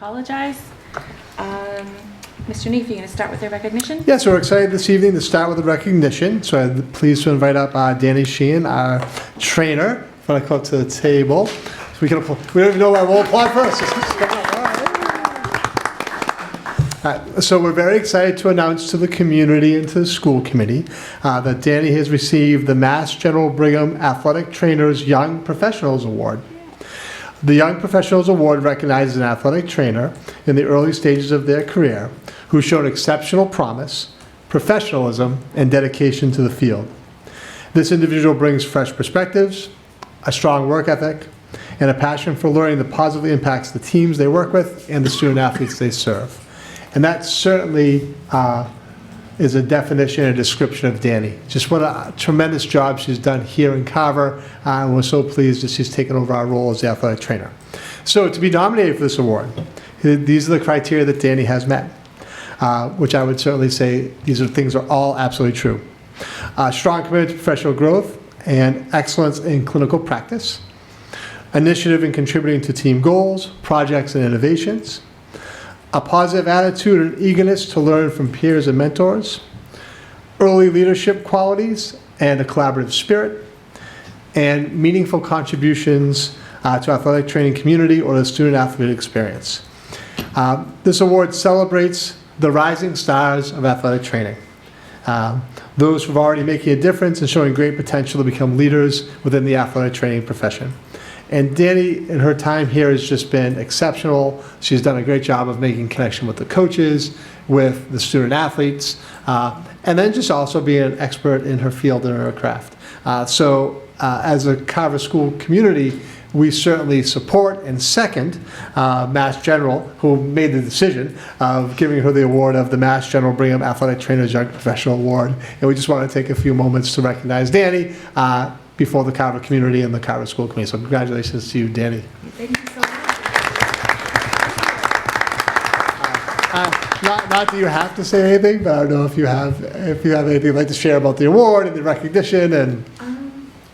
apologize. Mr. Neef, are you going to start with the recognition? Yes, we're excited this evening to start with the recognition. So I'm pleased to invite up Danny Sheehan, our trainer, when I come to the table. So we don't even know why we'll applaud first. All right, so we're very excited to announce to the community and to the school committee that Danny has received the Mass General Brigham Athletic Trainers Young Professionals Award. The Young Professionals Award recognizes an athletic trainer in the early stages of their career who showed exceptional promise, professionalism, and dedication to the field. This individual brings fresh perspectives, a strong work ethic, and a passion for learning that positively impacts the teams they work with and the student athletes they serve. And that certainly is a definition and description of Danny. Just what a tremendous job she's done here in Carver, and we're so pleased that she's taken over our role as the athletic trainer. So to be nominated for this award, these are the criteria that Danny has met, which I would certainly say these things are all absolutely true. Strong commitment to professional growth and excellence in clinical practice, initiative in contributing to team goals, projects, and innovations, a positive attitude and eagerness to learn from peers and mentors, early leadership qualities and a collaborative spirit, and meaningful contributions to athletic training community or the student athlete experience. This award celebrates the rising stars of athletic training. Those who are already making a difference and showing great potential to become leaders within the athletic training profession. And Danny, in her time here, has just been exceptional. She's done a great job of making connection with the coaches, with the student athletes, and then just also being an expert in her field and her craft. As a Carver school community, we certainly support and second Mass General, who made the decision of giving her the award of the Mass General Brigham Athletic Trainers Young Professional Award. And we just want to take a few moments to recognize Danny before the Carver community and the Carver school committee. So congratulations to you, Danny. Thank you so much. Not that you have to say anything, but I don't know if you have anything you'd like to share about the award and the recognition. And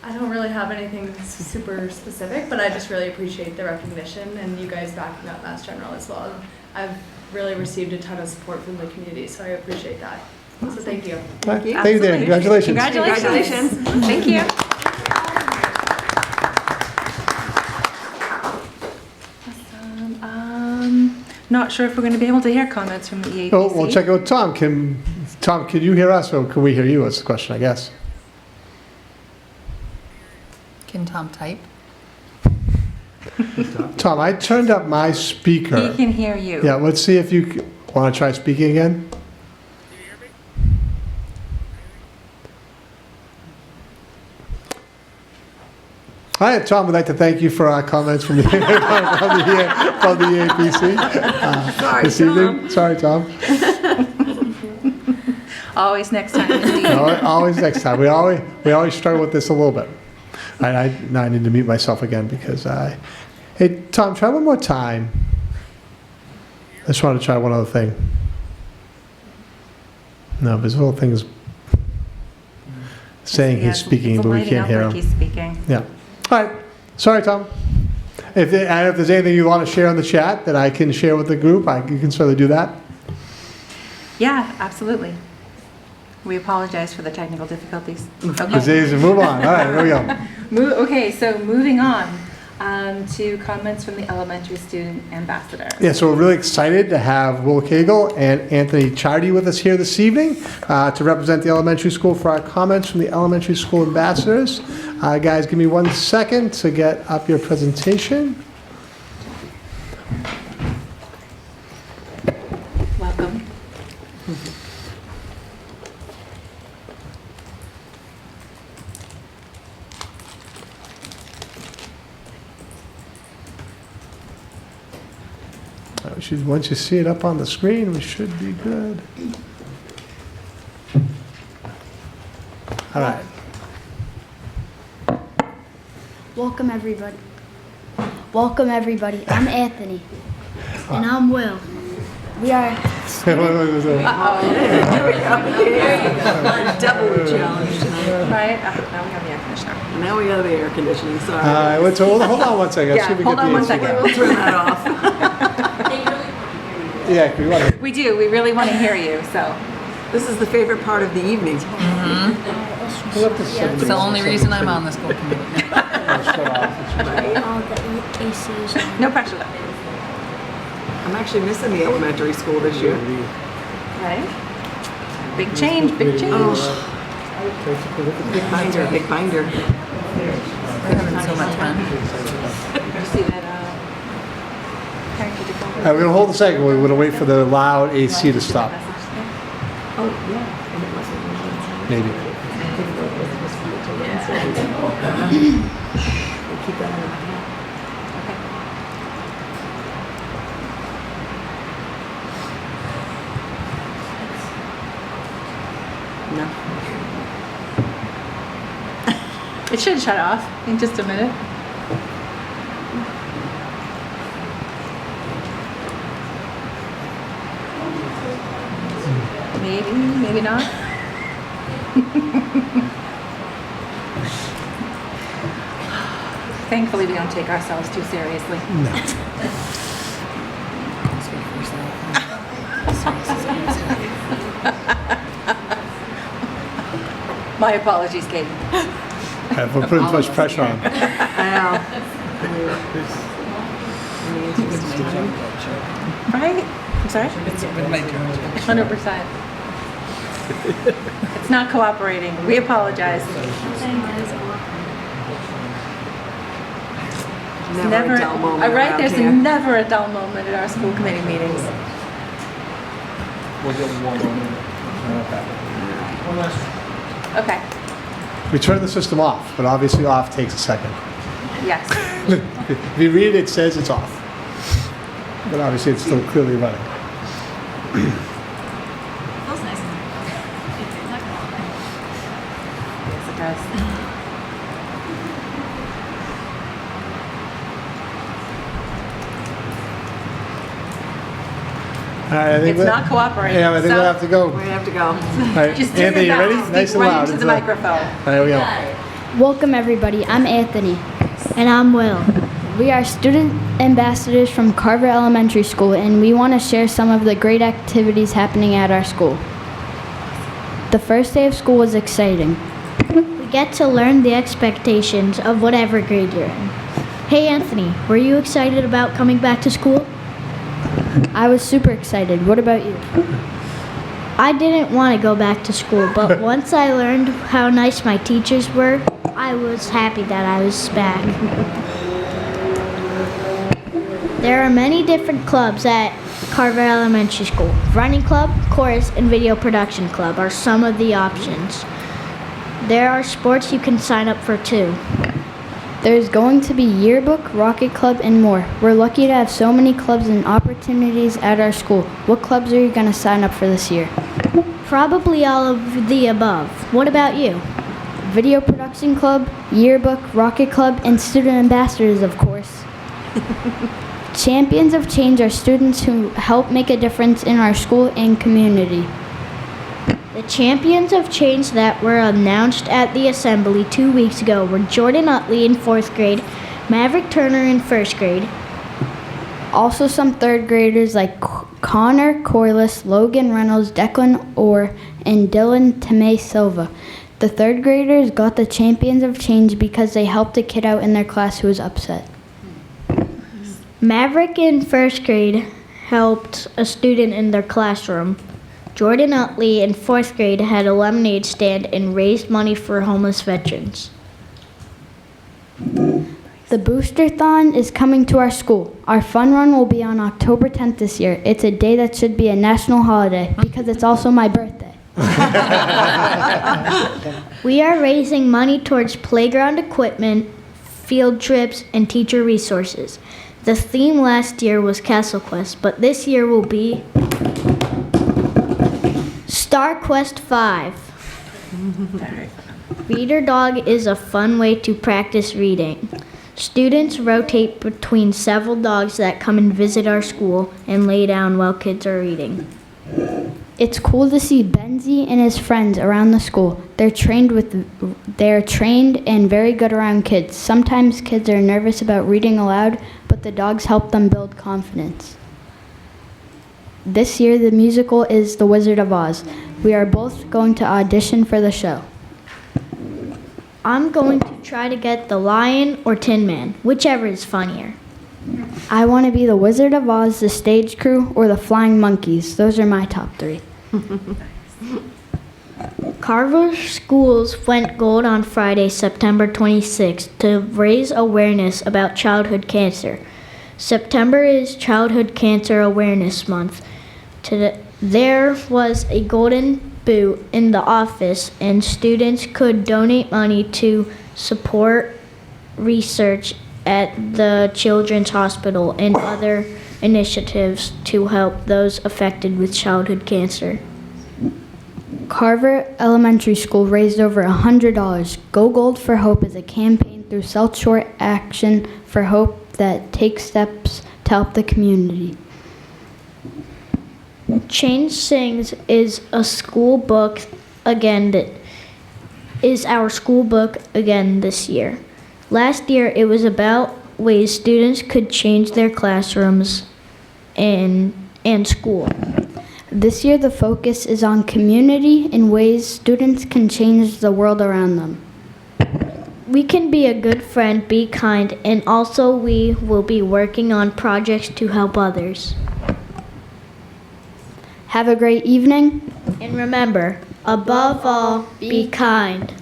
I don't really have anything super specific, but I just really appreciate the recognition and you guys backing up Mass General as well. I've really received a ton of support from the community, so I appreciate that. So thank you. Thank you, Danny. Congratulations. Congratulations. Thank you. Not sure if we're going to be able to hear comments from the EAPC. Oh, we'll check out Tom. Tom, can you hear us or can we hear you? That's the question, I guess. Can Tom type? Tom, I turned up my speaker. He can hear you. Yeah, let's see if you want to try speaking again. Hi, Tom. We'd like to thank you for our comments from the EAPC this evening. Sorry, Tom. Always next time, indeed. No, always next time. We always struggle with this a little bit. Now I need to mute myself again because hey, Tom, try one more time. I just want to try one other thing. No, this little thing is saying he's speaking, but we can't hear him. He's speaking. Yeah. All right. Sorry, Tom. If there's anything you want to share in the chat that I can share with the group, you can certainly do that. Yeah, absolutely. We apologize for the technical difficulties. Okay. Move on. All right, here we go. Okay, so moving on to comments from the elementary student ambassador. Yeah, so we're really excited to have Will Cagle and Anthony Chardy with us here this evening to represent the elementary school for our comments from the elementary school ambassadors. Guys, give me 1 second to get up your presentation. Welcome. Once you see it up on the screen, we should be good. All right. Welcome everybody. Welcome everybody. I'm Anthony. And I'm Will. We are. Hey, wait. Double challenge tonight. Right? Now we have the air conditioner. Now we have the air conditioning, sorry. Hold on 1 second. Yeah, hold on 1 second. We'll turn that off. Yeah, we want to. We do, we really want to hear you, so. This is the favorite part of the evening. Pull up the It's the only reason I'm on the school committee. All the ACs. No pressure. I'm actually missing the elementary school this year. Right? Big change, big change. Big binder, big binder. We're having so much fun. Did you see that, parent-teacher conference? We're gonna hold a second. We're gonna wait for the loud AC to stop. Oh, yeah. And it wasn't. Maybe. Keep that in my head. No. It should shut off in just a minute. Maybe, maybe not. Thankfully, we don't take ourselves too seriously. My apologies, Katie. We're putting too much pressure on. I know. Right? I'm sorry? 100%. It's not cooperating. We apologize. Never a dull moment Right, around there's here. never a dull moment at our school committee meetings. We'll give one more. Okay, We turn the system off, but obviously off takes a second. yes. If you read it, it says it's off. But obviously it's still clearly running. Yes, it does. All right, I think It's not cooperating. Yeah, I think so we'll have to go. We're gonna have to go. All right, Just do Anthony, your you ready? best. Nice Speak and right loud. into the microphone. There we go. Welcome everybody. I'm Anthony. And I'm Will. We are student ambassadors from Carver Elementary School, and we want to share some of the great activities happening at our school. The first day of school was exciting. We get to learn the expectations of whatever grade you're in. Hey Anthony, were you excited about coming back to school? I was super excited. What about you? I didn't want to go back to school, but once I learned how nice my teachers were, I was happy that I was back. There are many different clubs at Carver Elementary School. Running club, chorus, and video production club are some of the options. There are sports you can sign up for too. There's going to be yearbook, rocket club, and more. We're lucky to have so many clubs and opportunities at our school. What clubs are you going to sign up for this year? Probably all of the above. What about you? Video production club, yearbook, rocket club, and student ambassadors, of course. Champions of Change are students who help make a difference in our school and community. The champions of change that were announced at the assembly 2 weeks ago were Jordan Utley in 4th grade, Maverick Turner in 1st grade. Also some 3rd graders like Connor Corliss, Logan Reynolds, Declan Orr, and Dylan Tomei Silva. The 3rd graders got the champions of change because they helped a kid out in their class who was upset. Maverick in 1st grade helped a student in their classroom. Jordan Utley in 4th grade had a lemonade stand and raised money for homeless veterans. The Booster-thon is coming to our school. Our fun run will be on October 10th this year. It's a day that should be a national holiday because it's also my birthday. We are raising money towards playground equipment, field trips, and teacher resources. The theme last year was Castle Quest, but this year will be Star Quest 5. Reader Dog is a fun way to practice reading. Students rotate between several dogs that come and visit our school and lay down while kids are reading. It's cool to see Benzie and his friends around the school. They're trained and very good around kids. Sometimes kids are nervous about reading aloud, but the dogs help them build confidence. This year, the musical is The Wizard of Oz. We are both going to audition for the show. I'm going to try to get the Lion or Tin Man, whichever is funnier. I want to be the Wizard of Oz, the stage crew, or the Flying Monkeys. Those are my top 3. Carver schools went gold on Friday, September 26th to raise awareness about childhood cancer. September is Childhood Cancer Awareness Month. There was a golden boot in the office, and students could donate money to support research at the Children's Hospital and other initiatives to help those affected with childhood cancer. Carver Elementary School raised over $100. Go Gold for Hope is a campaign through South Shore Action for Hope that takes steps to help the community. Change Sings is a school book again that is our school book again this year. Last year it was about ways students could change their classrooms and school. This year the focus is on community and ways students can change the world around them. We can be a good friend, be kind, and also we will be working on projects to help others. Have a great evening. And remember, above all, be kind.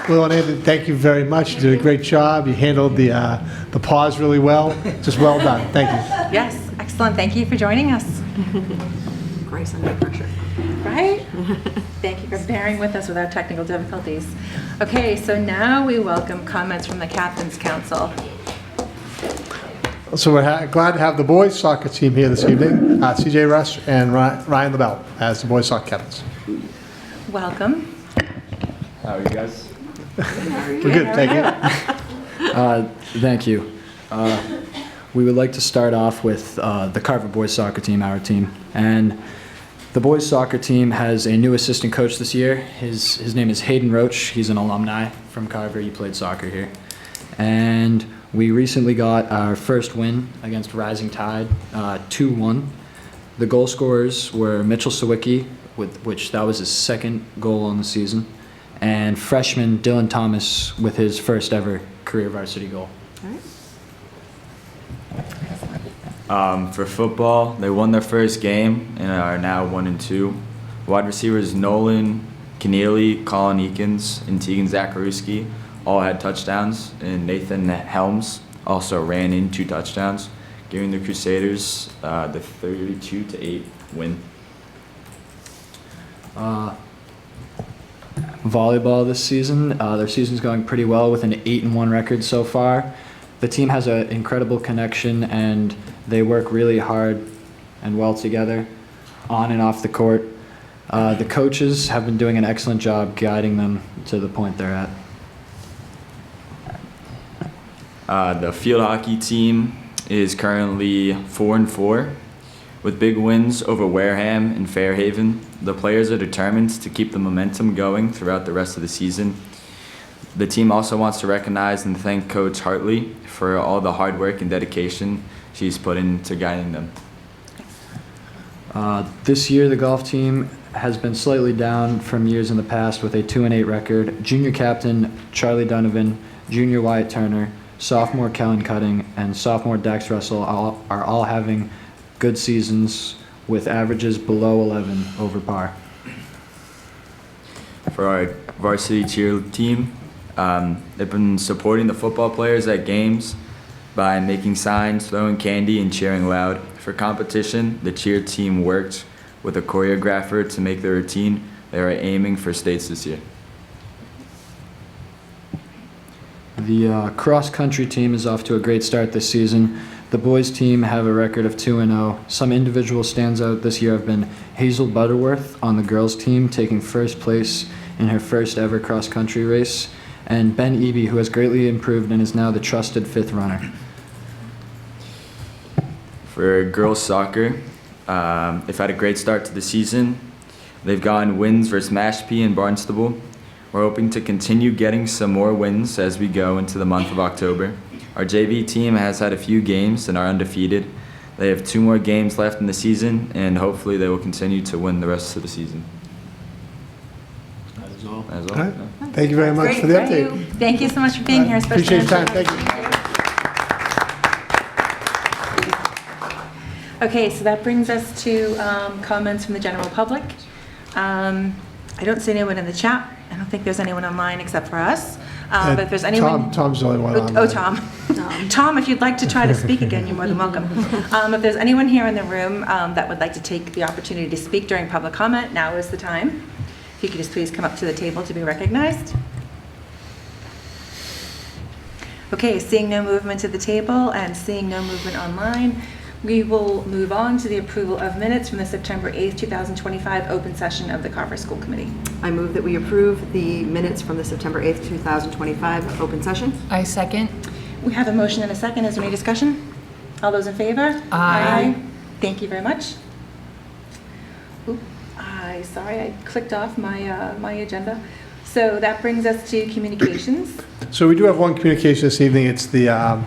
Will and Anthony, thank you very much. You did a great job. You handled the pause really well. Just well done. Thank you. Yes, excellent. Thank you for joining us. Grace under pressure. Right? Thank you for bearing with us with our technical difficulties. Okay, so now we welcome comments from the Captain's Council. So we're glad to have the boys soccer team here this evening. CJ Rush and Ryan LaBelle as the boys soccer captains. Welcome. How are you guys? We're good, thank you. Thank you. We would like to start off with the Carver boys soccer team, our team. And the boys soccer team has a new assistant coach this year. His name is Hayden Roach. He's an alumni from Carver. He played soccer here. And we recently got our first win against Rising Tide, 2-1. The goal scorers were Mitchell Sawicki, which that was his second goal on the season, and freshman Dylan Thomas with his first ever career varsity goal. For football, they won their first game and are now 1-2. Wide receivers Nolan Keneally, Colin Eakins, and Tegan Zakaruski all had touchdowns, and Nathan Helms also ran in 2 touchdowns, giving the Crusaders the 32-8 win. Volleyball this season, their season's going pretty well with an 8-1 record so far. The team has an incredible connection and they work really hard and well together on and off the court. The coaches have been doing an excellent job guiding them to the point they're at. The field hockey team is currently 4-4 with big wins over Wareham and Fairhaven. The players are determined to keep the momentum going throughout the rest of the season. The team also wants to recognize and thank Coach Hartley for all the hard work and dedication she's put into guiding them. This year, the golf team has been slightly down from years in the past with a 2-8 record. Junior captain Charlie Donovan, junior Wyatt Turner, sophomore Kellen Cutting, and sophomore Dax Russell are all having good seasons with averages below 11 over par. For our varsity cheer team, they've been supporting the football players at games by making signs, throwing candy, and cheering loud. For competition, the cheer team worked with a choreographer to make their routine. They are aiming for states this year. The cross-country team is off to a great start this season. The boys team have a record of 2-0. Some individual standouts this year have been Hazel Butterworth on the girls team, taking first place in her first ever cross-country race, and Ben Eby, who has greatly improved and is now the trusted 5th runner. For girls soccer, they've had a great start to the season. They've gotten wins versus Mashpee and Barnstable. We're hoping to continue getting some more wins as we go into the month of October. Our JV team has had a few games and are undefeated. They have 2 more games left in the season, and hopefully they will continue to win the rest of the season. That is all. All right. Thank you very much Great, for the thank update. you. Thank you so much for being here. especially Appreciate your on time. short Thank you. notice. Okay, so that brings us to comments from the general public. I don't see anyone in the chat. I don't think there's anyone online except for us. But if there's anyone... Tom's the only one online. Oh, Tom. Tom, if you'd like to try to speak again, you're more than welcome. If there's anyone here in the room that would like to take the opportunity to speak during public comment, now is the time. If you could just please come up to the table to be recognized. Okay, seeing no movement at the table and seeing no movement online, we will move on to the approval of minutes from the September 8th, 2025 open session of the Carver School Committee. I move that we approve the minutes from the September 8th, 2025 open session. I second. We have a motion and a second. Is there any discussion? All those in favor? Aye. Thank you very much. Oop, sorry, I clicked off my agenda. So that brings us to communications. So we do have one communication this evening. It's the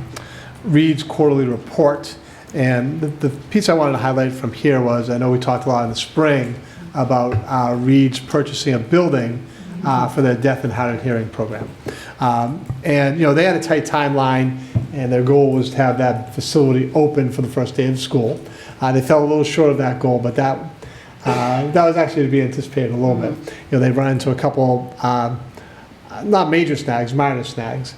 Reed's quarterly report. And the piece I wanted to highlight from here was, I know we talked a lot in the spring about Reed's purchasing a building for their deaf and hard of hearing program. And, you know, they had a tight timeline, and their goal was to have that facility open for the first day of school. They fell a little short of that goal, but that was actually to be anticipated a little bit. You know, they run into a couple, not major snags, minor snags.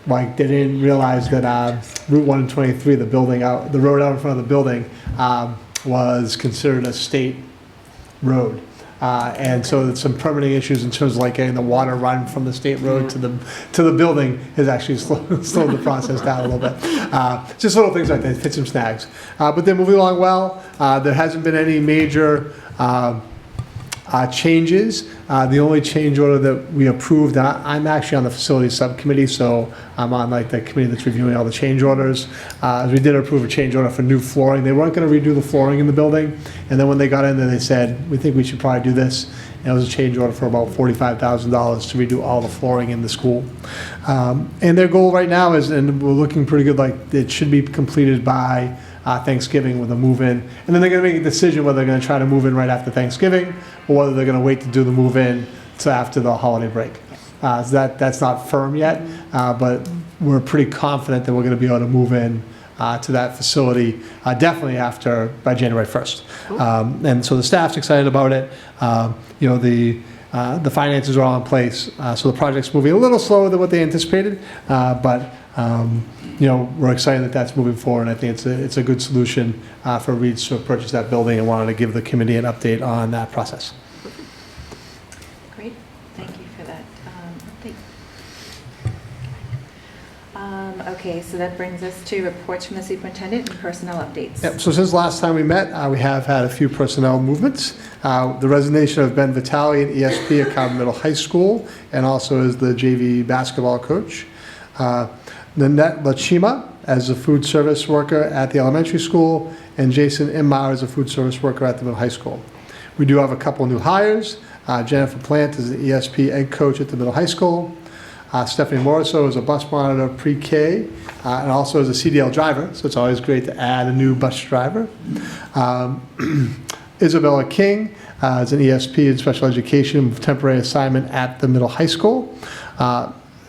Like they didn't realize that Route 1 and 23, the road out in front of the building, was considered a state road. And so there's some permitting issues in terms of like getting the water run from the state road to the building has actually slowed the process down a little bit. Just little things like that, hit some snags. But they're moving along well. There hasn't been any major changes. The only change order that we approved, I'm actually on the facilities subcommittee, so I'm on like the committee that's reviewing all the change orders. We did approve a change order for new flooring. They weren't going to redo the flooring in the building, and then when they got in there, they said, we think we should probably do this. And it was a change order for about $45,000 to redo all the flooring in the school. And their goal right now is, and we're looking pretty good, like it should be completed by Thanksgiving with a move-in. And then they're going to make a decision whether they're going to try to move in right after Thanksgiving or whether they're going to wait to do the move-in to after the holiday break. So that's not firm yet, but we're pretty confident that we're going to be able to move in to that facility definitely by January 1st. And so the staff's excited about it. You know, the finances are all in place. So the project's moving a little slower than what they anticipated, but you know, we're excited that that's moving forward, and I think it's a good solution for Reed's to purchase that building, and wanted to give the committee an update on that process. Great, thank you for that update. Okay, so that brings us to reports from the superintendent and personnel updates. Yep, so since last time we met, we have had a few personnel movements. The resignation of Ben Vitale in ESP at Carver Middle High School, and also as the JV basketball coach. Nanette Lachima as a food service worker at the elementary school, and Jason Immar as a food service worker at the middle high school. We do have a couple new hires. Jennifer Plant is the ESP egg coach at the middle high school. Stephanie Moriso is a bus monitor pre-K, and also is a CDL driver, so it's always great to add a new bus driver. Isabella King is an ESP in special education temporary assignment at the middle high school.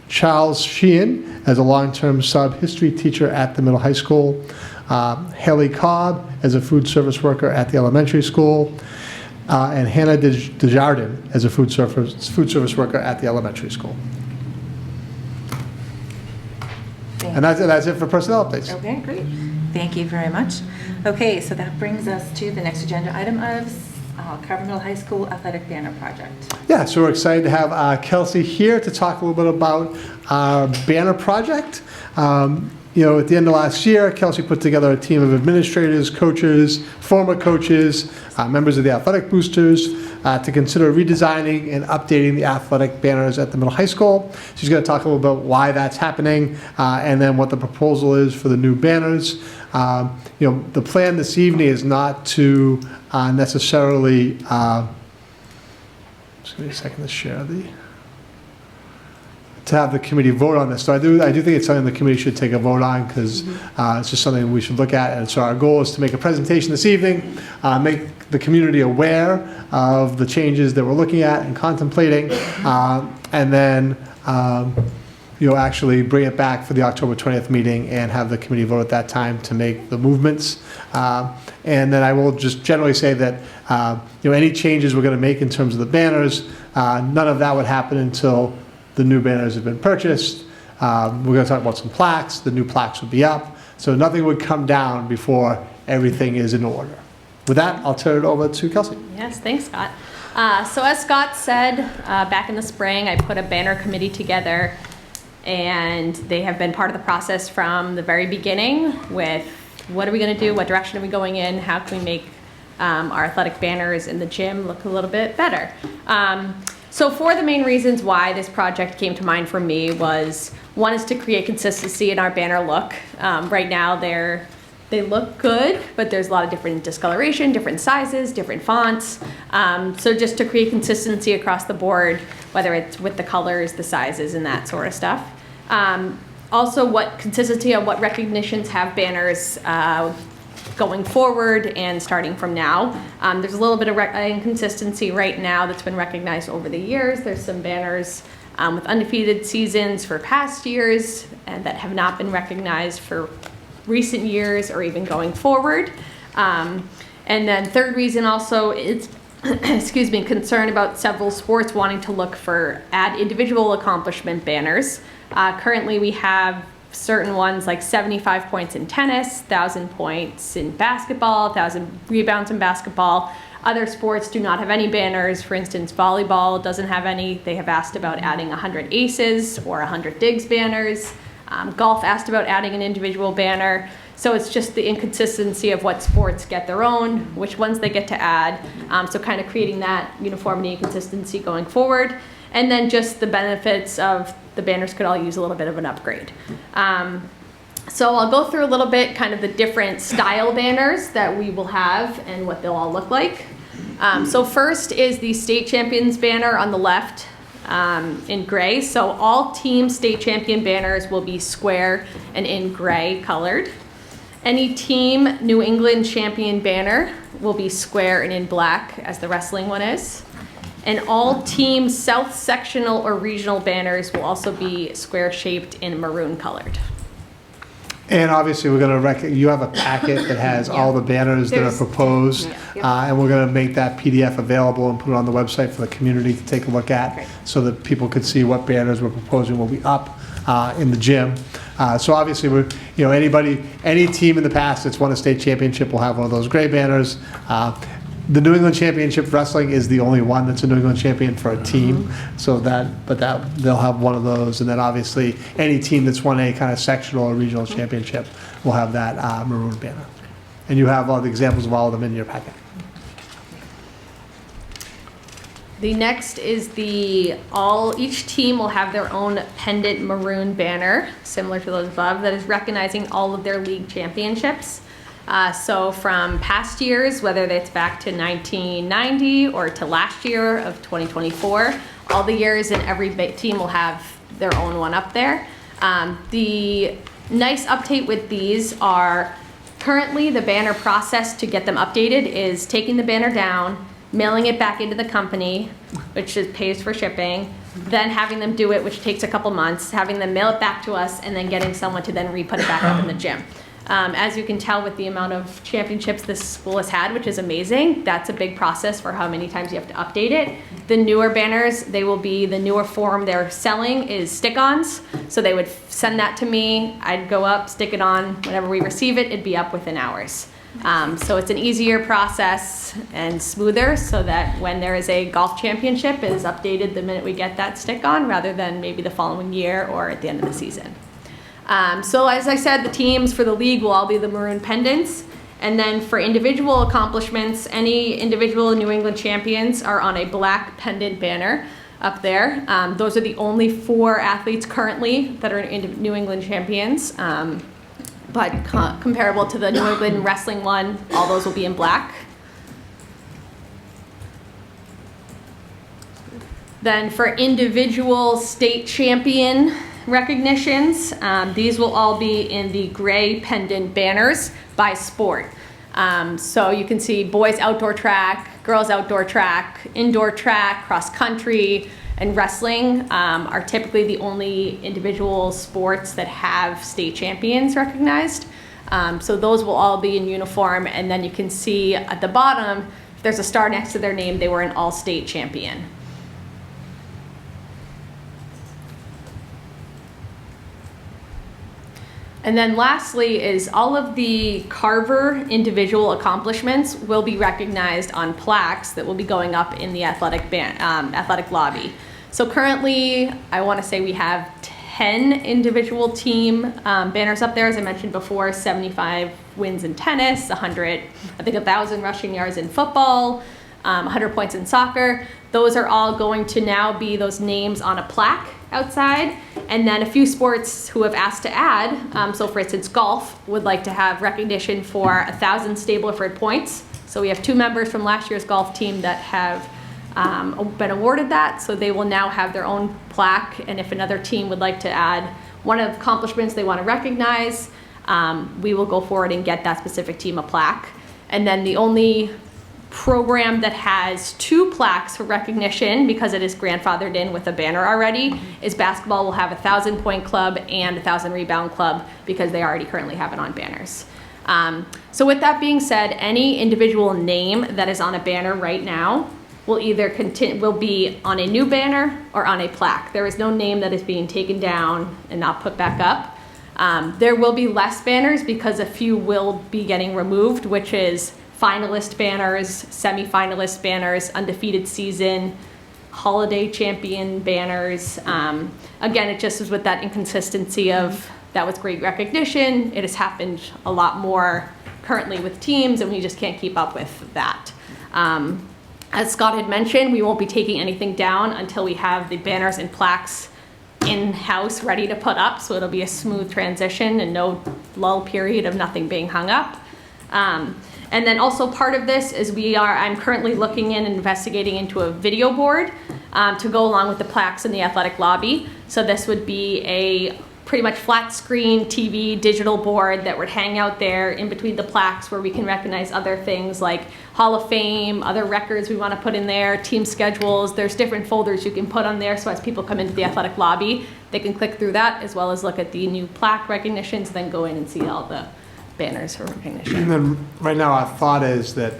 Charles Sheehan as a long-term sub-history teacher at the middle high school. Haley Cobb as a food service worker at the elementary school. And Hannah Desjardins as a food service worker at the elementary school. And that's it for personnel updates. Okay, great. Thank you very much. Okay, so that brings us to the next agenda item of Carver Middle High School Athletic Banner Project. Yeah, so we're excited to have Kelsey here to talk a little bit about our banner project. You know, at the end of last year, Kelsey put together a team of administrators, coaches, former coaches, members of the athletic boosters to consider redesigning and updating the athletic banners at the middle high school. She's going to talk a little about why that's happening and then what the proposal is for the new banners. You know, the plan this evening is not to necessarily, just give me a second to share the to have the committee vote on this. So I do think it's something the committee should take a vote on, because it's just something we should look at. And so our goal is to make a presentation this evening, make the community aware of the changes that we're looking at and contemplating, and then actually bring it back for the October 20th meeting and have the committee vote at that time to make the movements. And then I will just generally say that any changes we're going to make in terms of the banners, none of that would happen until the new banners have been purchased. We're going to talk about some plaques. The new plaques would be up. So nothing would come down before everything is in order. With that, I'll turn it over to Kelsey. Yes, thanks, Scott. So as Scott said, back in the spring, I put a banner committee together, and they have been part of the process from the very beginning with what are we going to do, what direction are we going in, how can we make our athletic banners in the gym look a little bit better. So four of the main reasons why this project came to mind for me was, one is to create consistency in our banner look. Right now they look good, but there's a lot of different discoloration, different sizes, different fonts. So just to create consistency across the board, whether it's with the colors, the sizes, and that sort of stuff. Also, what consistency on what recognitions have banners going forward and starting from now. There's a little bit of inconsistency right now that's been recognized over the years. There's some banners with undefeated seasons for past years and that have not been recognized for recent years or even going forward. And then third reason also is concern about several sports wanting to look for add individual accomplishment banners. Currently we have certain ones like 75 points in tennis, 1,000 points in basketball, 1,000 rebounds in basketball. Other sports do not have any banners. For instance, volleyball doesn't have any. They have asked about adding 100 aces or 100 digs banners. Golf asked about adding an individual banner. So it's just the inconsistency of what sports get their own, which ones they get to add. So kind of creating that uniformity and consistency going forward. And then just the benefits of the banners could all use a little bit of an upgrade. So I'll go through a little bit kind of the different style banners that we will have and what they'll all look like. So first is the state champions banner on the left in gray. So all team state champion banners will be square and in gray colored. Any team New England champion banner will be square and in black, as the wrestling one is. And all team South sectional or regional banners will also be square shaped and maroon colored. And obviously, we're going to you have a packet that has all the banners that are proposed, and we're going to make that PDF available and put it on the website for the community to take a look at, so that people could see what banners we're proposing will be up in the gym. So obviously, we're any team in the past that's won a state championship will have one of those gray banners. The New England Championship Wrestling is the only one that's a New England champion for a team. So they'll have one of those, and then obviously any team that's won any kind of sectional or regional championship will have that maroon banner. And you have all the examples of all of them in your packet. The next is each team will have their own pendant maroon banner, similar to those above, that is recognizing all of their league championships. So from past years, whether it's back to 1990 or to last year of 2024, all the years and every team will have their own one up there. The nice update with these are currently the banner process to get them updated is taking the banner down, mailing it back into the company, which pays for shipping, then having them do it, which takes a couple months, having them mail it back to us, and then getting someone to then re-put it back up in the gym. As you can tell with the amount of championships this school has had, which is amazing, that's a big process for how many times you have to update it. The newer banners, the newer form they're selling is stick-ons. So they would send that to me, I'd go up, stick it on, whenever we receive it, it'd be up within hours. So it's an easier process and smoother, so that when there is a golf championship, it is updated the minute we get that stick-on, rather than maybe the following year or at the end of the season. So as I said, the teams for the league will all be the maroon pendants. And then for individual accomplishments, any individual New England champions are on a black pendant banner up there. Those are the only 4 athletes currently that are New England champions. But comparable to the New England wrestling one, all those will be in black. Then for individual state champion recognitions, these will all be in the gray pendant banners by sport. So you can see boys outdoor track, girls outdoor track, indoor track, cross country, and wrestling are typically the only individual sports that have state champions recognized. So those will all be in uniform, and then you can see at the bottom, if there's a star next to their name, they were an all-state champion. And then lastly is all of the Carver individual accomplishments will be recognized on plaques that will be going up in the athletic lobby. So currently, I want to say we have 10 individual team banners up there. As I mentioned before, 75 wins in tennis, 1,000 rushing yards in football, 100 points in soccer. Those are all going to now be those names on a plaque outside. And then a few sports who have asked to add, so for instance, golf would like to have recognition for 1,000 Stableford points. So we have 2 members from last year's golf team that have been awarded that, so they will now have their own plaque. And if another team would like to add one of the accomplishments they want to recognize, we will go forward and get that specific team a plaque. And then the only program that has 2 plaques for recognition, because it is grandfathered in with a banner already, is basketball will have 1,000 point club and 1,000 rebound club, because they already currently have it on banners. So with that being said, any individual name that is on a banner right now will either will be on a new banner or on a plaque. There is no name that is being taken down and not put back up. There will be less banners because a few will be getting removed, which is finalist banners, semi-finalist banners, undefeated season, holiday champion banners. Again, it just is with that inconsistency of that was great recognition. It has happened a lot more currently with teams, and we just can't keep up with that. As Scott had mentioned, we won't be taking anything down until we have the banners and plaques in-house ready to put up, so it'll be a smooth transition and no lull period of nothing being hung up. And then also part of this is I'm currently looking in and investigating into a video board to go along with the plaques in the athletic lobby. So this would be a pretty much flat screen TV digital board that would hang out there in between the plaques, where we can recognize other things like Hall of Fame, other records we want to put in there, team schedules. There's different folders you can put on there, so as people come into the athletic lobby, they can click through that as well as look at the new plaque recognitions, then go in and see all the banners for recognition. And then right now our thought is that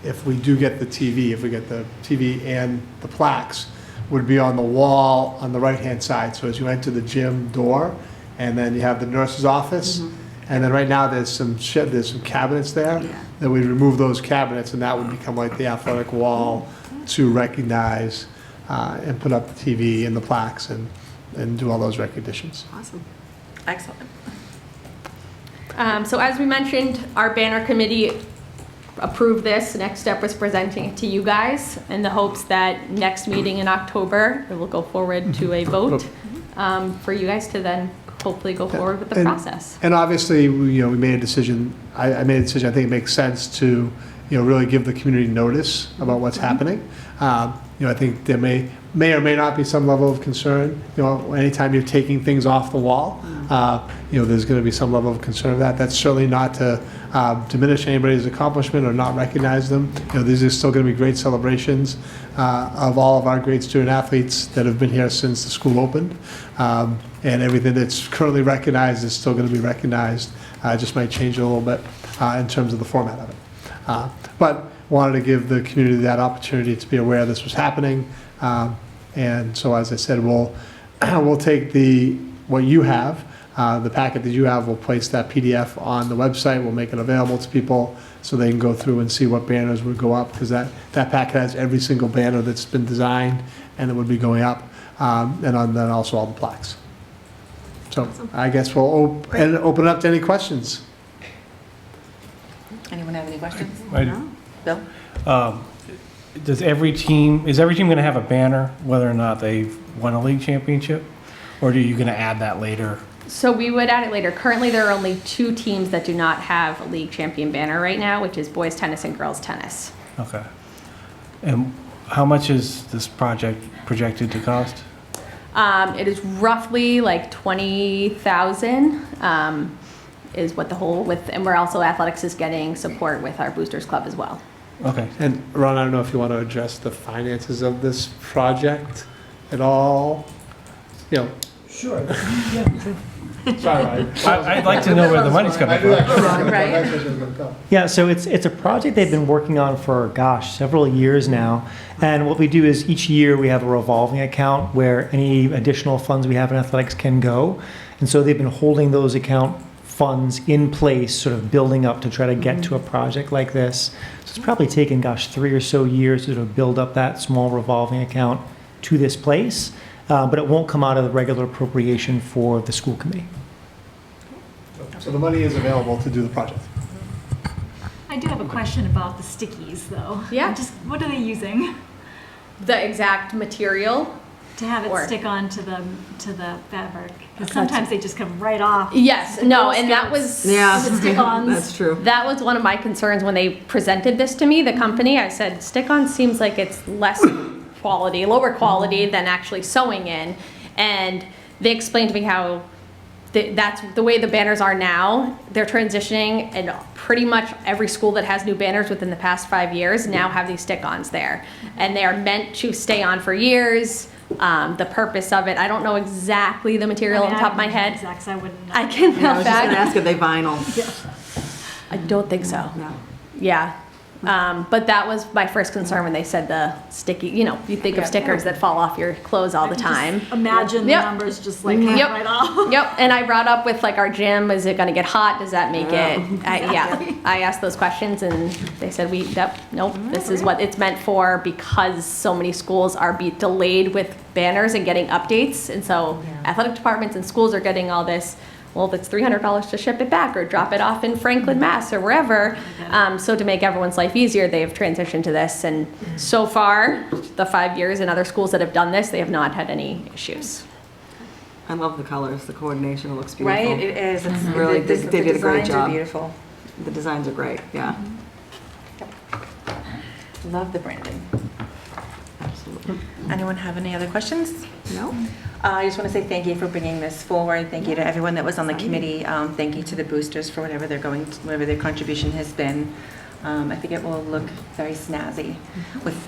if we do get the TV, if we get the TV and the plaques, would be on the wall on the right-hand side. So as you enter the gym door, and then you have the nurse's office, and then right now there's some cabinets there, that we remove those cabinets, and that would become like the athletic wall to recognize and put up the TV and the plaques and do all those recognitions. Awesome. Excellent. So as we mentioned, our banner committee approved this. The next step was presenting it to you guys in the hopes that next meeting in October, it will go forward to a vote for you guys to then hopefully go forward with the process. And obviously, we made a decision. I made a decision. I think it makes sense to, really give the community notice about what's happening. I think there may or may not be some level of concern. Anytime you're taking things off the wall, there's going to be some level of concern of that. That's certainly not to diminish anybody's accomplishment or not recognize them. These are still going to be great celebrations of all of our great student athletes that have been here since the school opened. And everything that's currently recognized is still going to be recognized. Just might change a little bit in terms of the format of it. But wanted to give the community that opportunity to be aware this was happening. And so, as I said, we'll take what you have, the packet that you have, we'll place that PDF on the website. We'll make it available to people so they can go through and see what banners would go up, because that packet has every single banner that's been designed and that would be going up, and then also all the plaques. So awesome. I guess we'll open it up to any questions. Anyone have any questions? No. Bill? Is every team going to have a banner whether or not they've won a league championship, or are you going to add that later? So we would add it later. Currently, there are only 2 teams that do not have a league champion banner right now, which is boys tennis and girls tennis. Okay. And How much is this project projected to cost? It is roughly like 20,000 is what the whole with, and we're also athletics is getting support with our boosters club as well. Okay. And Ron, I don't know if you want to address the finances of this project at all? You know, Sure. sorry, Ryan. I'd like to know where the money's coming from. Right. Yeah, so it's a project they've been working on for, gosh, several years now. And what we do is each year we have a revolving account where any additional funds we have in athletics can go. And so they've been holding those account funds in place, sort of building up to try to get to a project like this. So it's probably taken, gosh, 3 or so years to sort of build up that small revolving account to this place. But it won't come out of the regular appropriation for the school committee. So the money is available to do the project. I do have a question about the stickies, though. Yeah. Just what are they using The exact material. to have it Or- stick on to the fabric? Because sometimes they just come right off. Yes, The no, Girl and that Scouts, was the stick-ons. That's true. that was one of my concerns when they presented this to me, the company. I said, stick-on seems like it's less quality, lower quality than actually sewing in. And they explained to me how that's the way the banners are now. They're transitioning, and pretty much every school that has new banners within the past 5 years now have these stick-ons there. And they are meant to stay on for years. The purpose of it, I don't know exactly the material on top of my head. Exactly, I wouldn't know. I can Yeah, I was just back. gonna ask if they vinyl. I don't think so. No. Yeah. But that was my first concern when they said the sticky, you think of stickers that fall off your clothes all the time. Imagine Yep. the numbers just like Yep. right off. Yep, and I brought up with like our gym, is it gonna get hot? Does that make it? Yeah, I asked those questions and they said nope, this is what it's meant for because so many schools are delayed with banners and getting updates. And so athletic departments and schools are getting all this. Well, if it's $300 to ship it back or drop it off in Franklin, Mass. or wherever. So to make everyone's life easier, they have transitioned to this. And so far, the 5 years in other schools that have done this, they have not had any issues. I love the colors, the coordination, it looks beautiful. Right, it is. It's Really, they did a great designs are job. beautiful. The designs are great, yeah. Love the branding. Absolutely. Anyone have any other questions? No? I just want to say thank you for bringing this forward. Thank you to everyone that was on the committee. Thank you to the boosters for whatever their contribution has been. I think it will look very snazzy,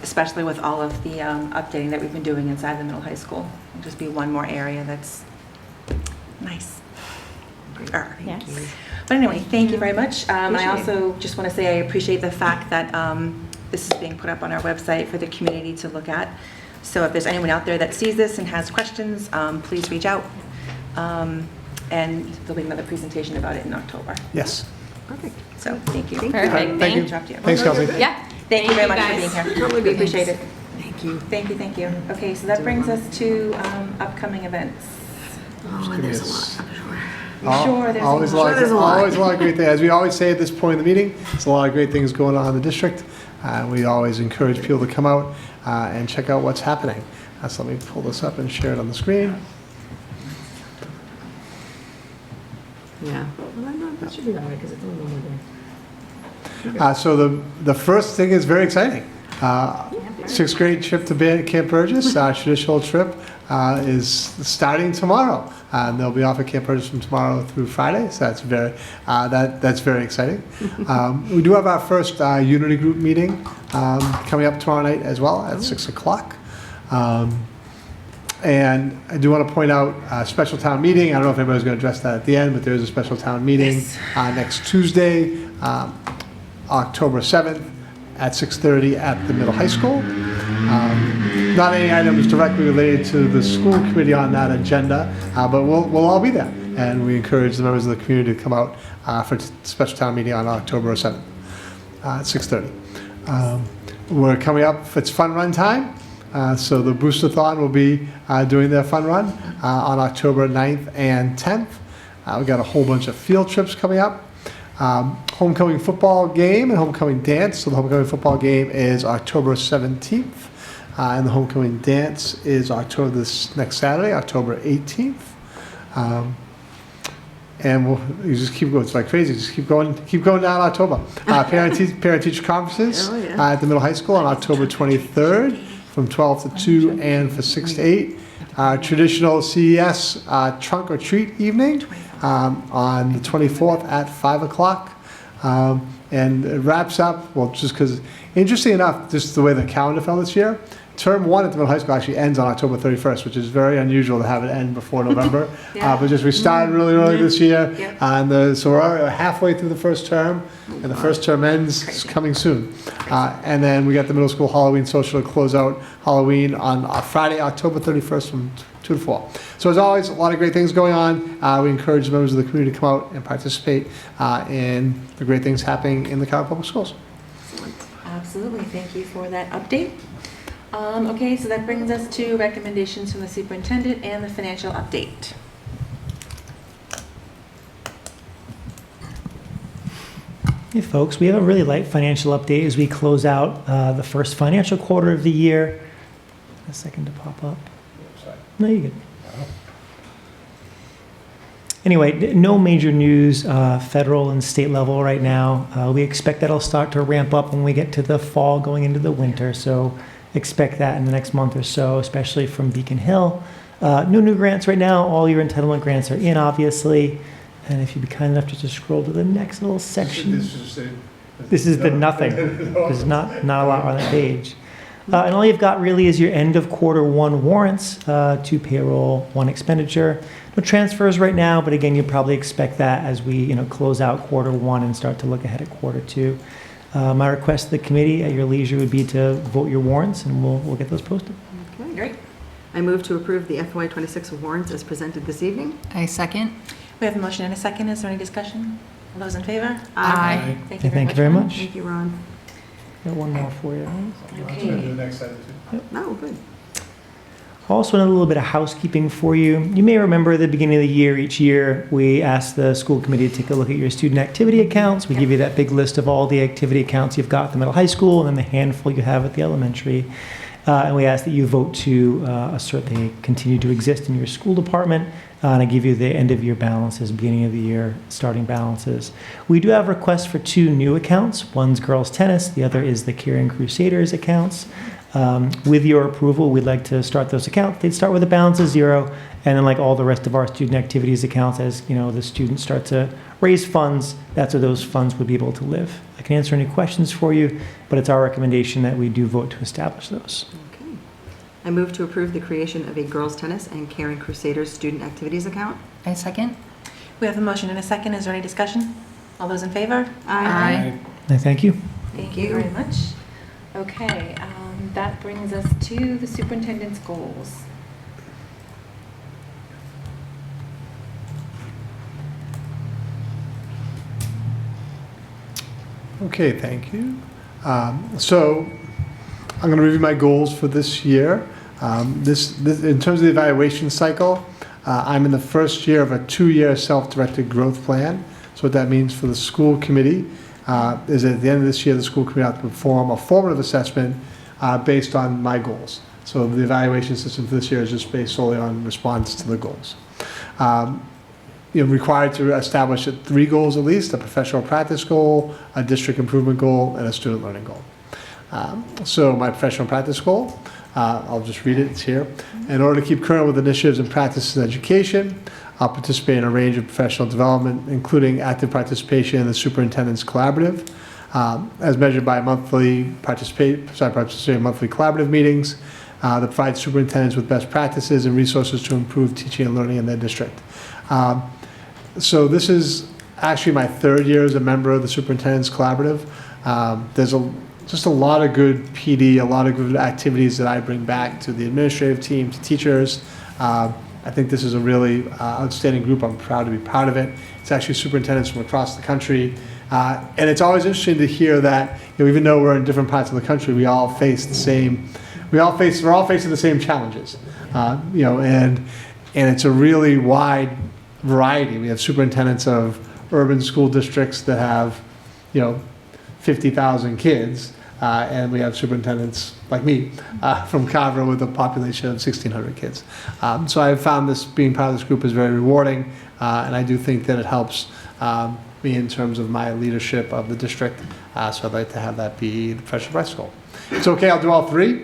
especially with all of the updating that we've been doing inside the middle high school. It'll just be one more area that's nice. Yes. But anyway, thank you very much. I Appreciate it. also just want to say I appreciate the fact that this is being put up on our website for the community to look at. So if there's anyone out there that sees this and has questions, please reach out. And there'll be another presentation about it in October. Yes. Perfect. So thank you. Perfect. Thank you. Interrupt you. Thanks, Kelsey. Yeah. Thank you very much guys. for being here. Totally We good. appreciate it. Thank you. Thank you. Okay, so that brings us to upcoming events. Oh, and there's a lot. Sure, there's Always a a lot. lot, There's a lot. always a lot of great things. As we always say at this point in the meeting, there's a lot of great things going on in the district. We always encourage people to come out and check out what's happening. So let me pull this up and share it on the screen. Yeah. Well, that should be all right, because it's only one more day. So the first thing is very exciting. Sixth grade trip to Camp Burgess, traditional trip, is starting tomorrow. They'll be off at Camp Burgess from tomorrow through Friday, so that's very exciting. We do have our first Unity Group meeting coming up tomorrow night as well at 6 o'clock. And I do want to point out a special town meeting. I don't know if anybody's going to address that at the end, but there is a special town meeting next Tuesday, October 7th at 6:30 at the middle high school. Not any items directly related to the school committee on that agenda, but we'll all be there. And we encourage the members of the community to come out for a special town meeting on October 7th at 6:30. We're coming up, it's fun run time. So the Boosterthon will be doing their fun run on October 9th and 10th. We've got a whole bunch of field trips coming up. Homecoming football game and homecoming dance. So the homecoming football game is October 17th. And the homecoming dance is this next Saturday, October 18th. And you just keep going. It's like crazy. Just keep going down October. Parent-teacher conferences Oh, yeah. at the middle high school on October 23rd. from 12 to 2 and for 6 to 8. Traditional CES trunk or treat evening on the 24th at 5 o'clock. And it wraps up, well, just because, interesting enough, just the way the calendar fell this year, term 1 at the middle high school actually ends on October 31st, which is very unusual to have it end before November. Yeah. But just we started really early this year, Yep. and so we're already halfway through the first term, and the first term ends coming soon. And then we got the middle school Halloween social to close out Halloween on Friday, October 31st from 2 to 4. So as always, a lot of great things going on. We encourage the members of the community to come out and participate in the great things happening in the Carver Public Schools. Absolutely, thank you for that update. Okay, so that brings us to recommendations from the superintendent and the financial update. Hey folks, we have a really light financial update as we close out the first financial quarter of the year. A second to pop up. No, you're good. Anyway, no major news, federal and state level right now. We expect that'll start to ramp up when we get to the fall going into the winter. So expect that in the next month or so, especially from Beacon Hill. No new grants right now. All your entitlement grants are in, obviously. And if you'd be kind enough to just scroll to the next little section. This is the nothing. There's not a lot on that page. And all you've got really is your end of quarter 1 warrants, 2 payroll, 1 expenditure. No transfers right now, but again, you probably expect that as we close out quarter 1 and start to look ahead at quarter 2. My request to the committee at your leisure would be to vote your warrants, and we'll get those posted. Okay. Great. I move to approve the FY26 warrants as presented this evening. I second. We have a motion and a second. Is there any discussion? All those in favor? Aye. Thank you Thank you very much. Thank you, Ron. Got one more for you. Okay. Oh, good. Also, a little bit of housekeeping for you. You may remember at the beginning of the year, each year, we ask the school committee to take a look at your student activity accounts. We give you that big list of all the activity accounts you've got at the middle high school and then the handful you have at the elementary. And we ask that you vote to assert they continue to exist in your school department. And I give you the end of year balances, beginning of the year starting balances. We do have requests for 2 new accounts. One's girls tennis, the other is the Caring Crusaders accounts. With your approval, we'd like to start those accounts. They'd start with a balance of 0, and then like all the rest of our student activities accounts, as the students start to raise funds, that's where those funds would be able to live. I can answer any questions for you, but it's our recommendation that we do vote to establish those. Okay. I move to approve the creation of a girls tennis and Caring Crusaders student activities account. I second. We have a motion and a second. Is there any discussion? All those in favor? Aye. I thank you. Thank you very much. Okay, that brings us to the superintendent's goals. Okay, thank you. So I'm going to review my goals for this year. This in terms of the evaluation cycle, I'm in the first year of a 2-year self-directed growth plan. So what that means for the school committee is that at the end of this year, the school committee will have to perform a formative assessment based on my goals. So the evaluation system for this year is just based solely on response to the goals. You're required to establish 3 goals at least: a professional practice goal, a district improvement goal, and a student learning goal. So my professional practice goal, I'll just read it, it's here. In order to keep current with initiatives and practices in education, I'll participate in a range of professional development, including active participation in the Superintendent's Collaborative, as measured by participating in monthly collaborative meetings that provide superintendents with best practices and resources to improve teaching and learning in their district. So this is actually my 3rd year as a member of the Superintendent's Collaborative. There's just a lot of good PD, a lot of good activities that I bring back to the administrative team, to teachers. I think this is a really outstanding group. I'm proud to be part of it. It's actually superintendents from across the country. And it's always interesting to hear that, even though we're in different parts of the country, we're all facing the same challenges. And it's a really wide variety. We have superintendents of urban school districts that have, 50,000 kids, and we have superintendents like me from Carver with a population of 1,600 kids. So I've found being part of this group is very rewarding, and I do think that it helps me in terms of my leadership of the district. So I'd like to have that be the professional practice goal. It's okay, I'll do all 3.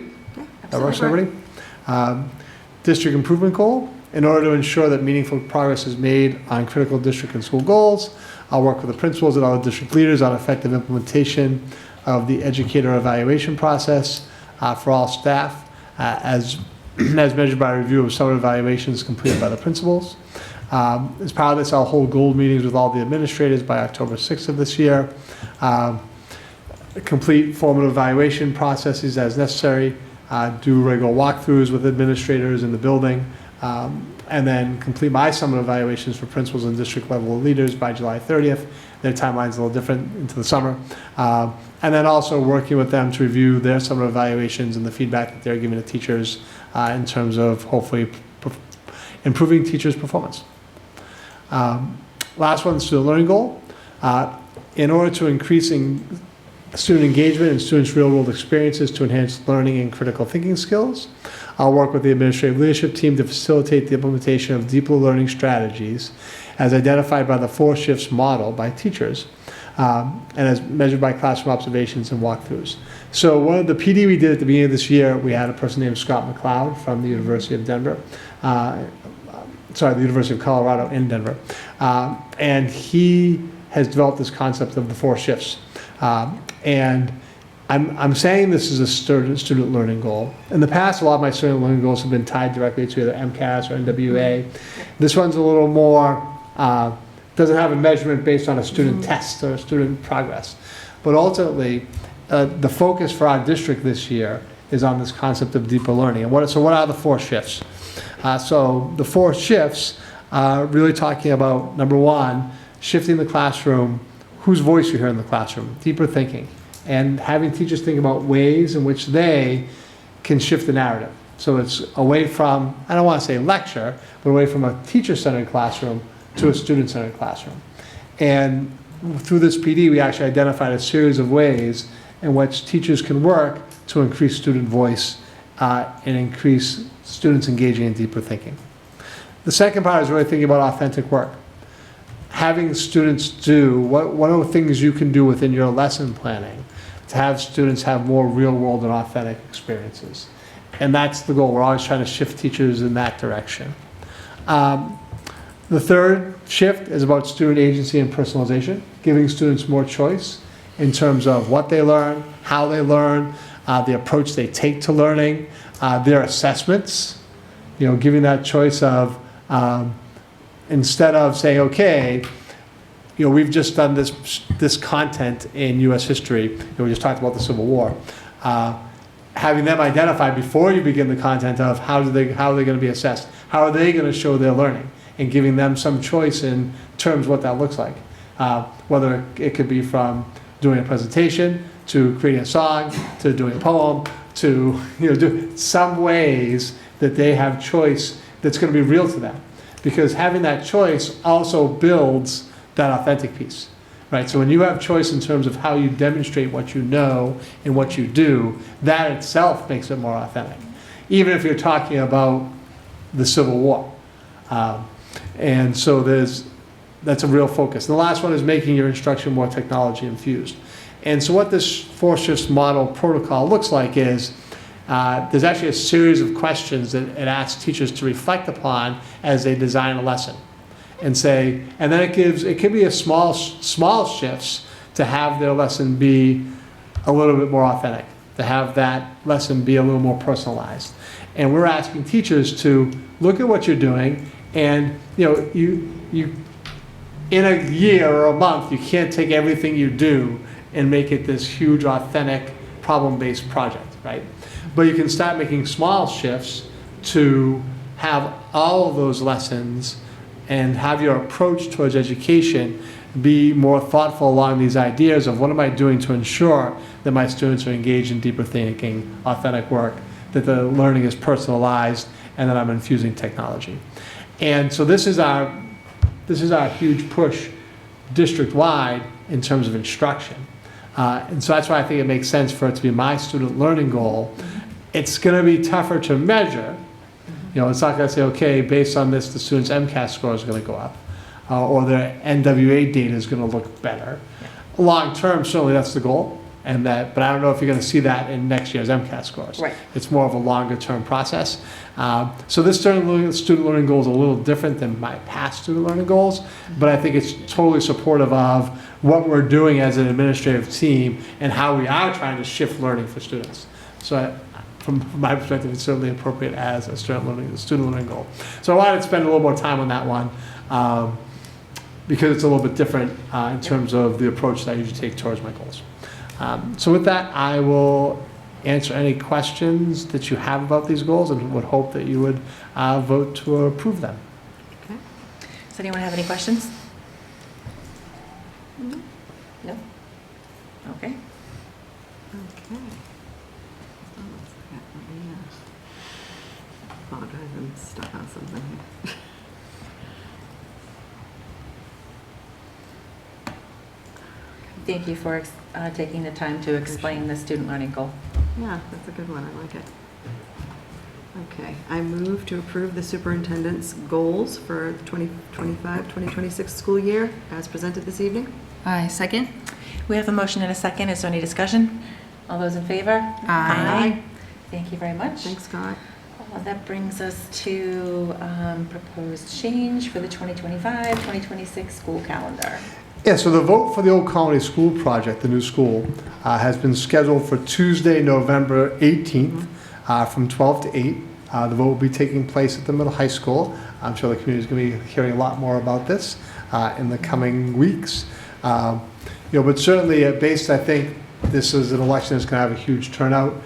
That works for everybody? District improvement goal. In order to ensure that meaningful progress is made on critical district and school goals, I'll work with the principals and other district leaders on effective implementation of the educator evaluation process for all staff, as measured by a review of summer evaluations completed by the principals. As part of this, I'll hold goal meetings with all the administrators by October 6th of this year. Complete formative evaluation processes as necessary. Do regular walkthroughs with administrators in the building. And then complete my summer evaluations for principals and district level leaders by July 30th. Their timeline's a little different into the summer. And then also working with them to review their summer evaluations and the feedback that they're giving to teachers in terms of hopefully improving teachers' performance. Last one, student learning goal. In order to increasing student engagement and students' real-world experiences to enhance learning and critical thinking skills, I'll work with the administrative leadership team to facilitate the implementation of deeper learning strategies as identified by the 4 shifts model by teachers and as measured by classroom observations and walkthroughs. So one of the PD we did at the beginning of this year, we had a person named Scott McLeod from the University of Denver, the University of Colorado in Denver, and he has developed this concept of the 4 shifts. And I'm saying this is a student learning goal. In the past, a lot of my student learning goals have been tied directly to either MCAS or NWA. This one's a little more, doesn't have a measurement based on a student test or student progress. But ultimately, the focus for our district this year is on this concept of deeper learning. And so what are the 4 shifts? So the 4 shifts are really talking about, number 1, shifting the classroom, whose voice you hear in the classroom, deeper thinking, and having teachers think about ways in which they can shift the narrative. So it's away from, I don't want to say lecture, but away from a teacher-centered classroom to a student-centered classroom. And through this PD, we actually identified a series of ways in which teachers can work to increase student voice and increase students engaging in deeper thinking. The second part is really thinking about authentic work. Having students do, what are the things you can do within your lesson planning to have students have more real-world and authentic experiences. And that's the goal. We're always trying to shift teachers in that direction. The third shift is about student agency and personalization, giving students more choice in terms of what they learn, how they learn, the approach they take to learning, their assessments, giving that choice of, instead of saying, okay, we've just done this content in U.S. history. We just talked about the Civil War. Having them identify before you begin the content of how are they going to be assessed, how are they going to show their learning, and giving them some choice in terms of what that looks like. Whether it could be from doing a presentation to creating a song to doing a poem to do some ways that they have choice that's going to be real to them. Because having that choice also builds that authentic piece, right? So when you have choice in terms of how you demonstrate what you know and what you do, that itself makes it more authentic. Even if you're talking about the Civil War. And so that's a real focus. And the last one is making your instruction more technology infused. And so what this 4 shifts model protocol looks like is there's actually a series of questions that it asks teachers to reflect upon as they design a lesson. And then it can be a small shifts to have their lesson be a little bit more authentic, to have that lesson be a little more personalized. And we're asking teachers to look at what you're doing, and you in a year or a month, you can't take everything you do and make it this huge, authentic, problem-based project, right? But you can start making small shifts to have all of those lessons and have your approach towards education be more thoughtful along these ideas of what am I doing to ensure that my students are engaged in deeper thinking, authentic work, that the learning is personalized, and that I'm infusing technology. And so this is our huge push district-wide in terms of instruction. And so that's why I think it makes sense for it to be my student learning goal. It's going to be tougher to measure. It's not going to say, okay, based on this, the student's MCAS score is going to go up, or their NWA data is going to look better. Long term, certainly that's the goal, but I don't know if you're going to see that in next year's MCAS scores. Right. It's more of a longer-term process. So this student learning goal is a little different than my past student learning goals, but I think it's totally supportive of what we're doing as an administrative team and how we are trying to shift learning for students. So from my perspective, it's certainly appropriate as a student learning goal. So I wanted to spend a little more time on that one because it's a little bit different in terms of the approach that I usually take towards my goals. So with that, I will answer any questions that you have about these goals and would hope that you would vote to approve them. Okay. Does anyone have any questions? No? Okay. Okay. Oh, I'm stuck on something here. Thank you for taking the time to explain the student learning goal. Yeah, that's a good one. I like it. Okay, I move to approve the superintendent's goals for the 2025-2026 school year as presented this evening. I second. We have a motion and a second. Is there any discussion? All those in favor? Aye. Thank you very much. Thanks, Scott. That brings us to proposed change for the 2025-2026 school calendar. Yeah, so the vote for the Old Colony School project, the new school, has been scheduled for Tuesday, November 18th from 12 to 8. The vote will be taking place at the middle high school. I'm sure the community is going to be hearing a lot more about this in the coming weeks. But certainly based, I think this is an election that's going to have a huge turnout.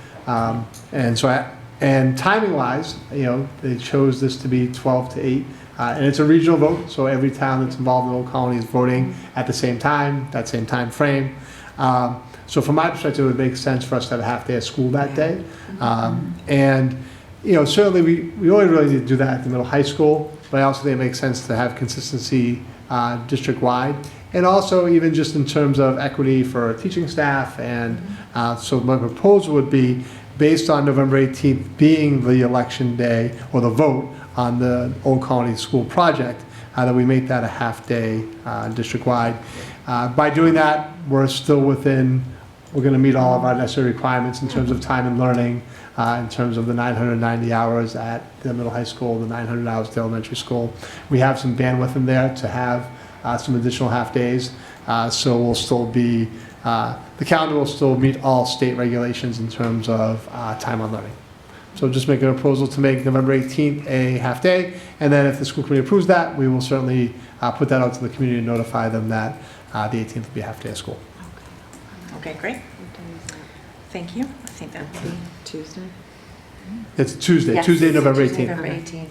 And timing-wise, they chose this to be 12 to 8. And it's a regional vote, so every town that's involved in Old Colony is voting at the same time, that same time frame. So from my perspective, it would make sense for us to have a half day of school that day. Certainly we only really need to do that at the middle high school, but I also think it makes sense to have consistency district-wide. And also even just in terms of equity for teaching staff. And so my proposal would be, based on November 18th being the election day or the vote on the Old Colony School project, that we make that a half day district-wide. By doing that, we're going to meet all of our necessary requirements in terms of time and learning, in terms of the 990 hours at the middle high school, the 900 hours at the elementary school. We have some bandwidth in there to have some additional half days, so we'll still be, the calendar will still meet all state regulations in terms of time on learning. So just make a proposal to make November 18th a half day, and then if the school committee approves that, we will certainly put that out to the community and notify them that the 18th will be a half day of school. Okay, great. Thank you. I think that would be Tuesday. It's Tuesday, Yes, Tuesday, November 18th. November 18th.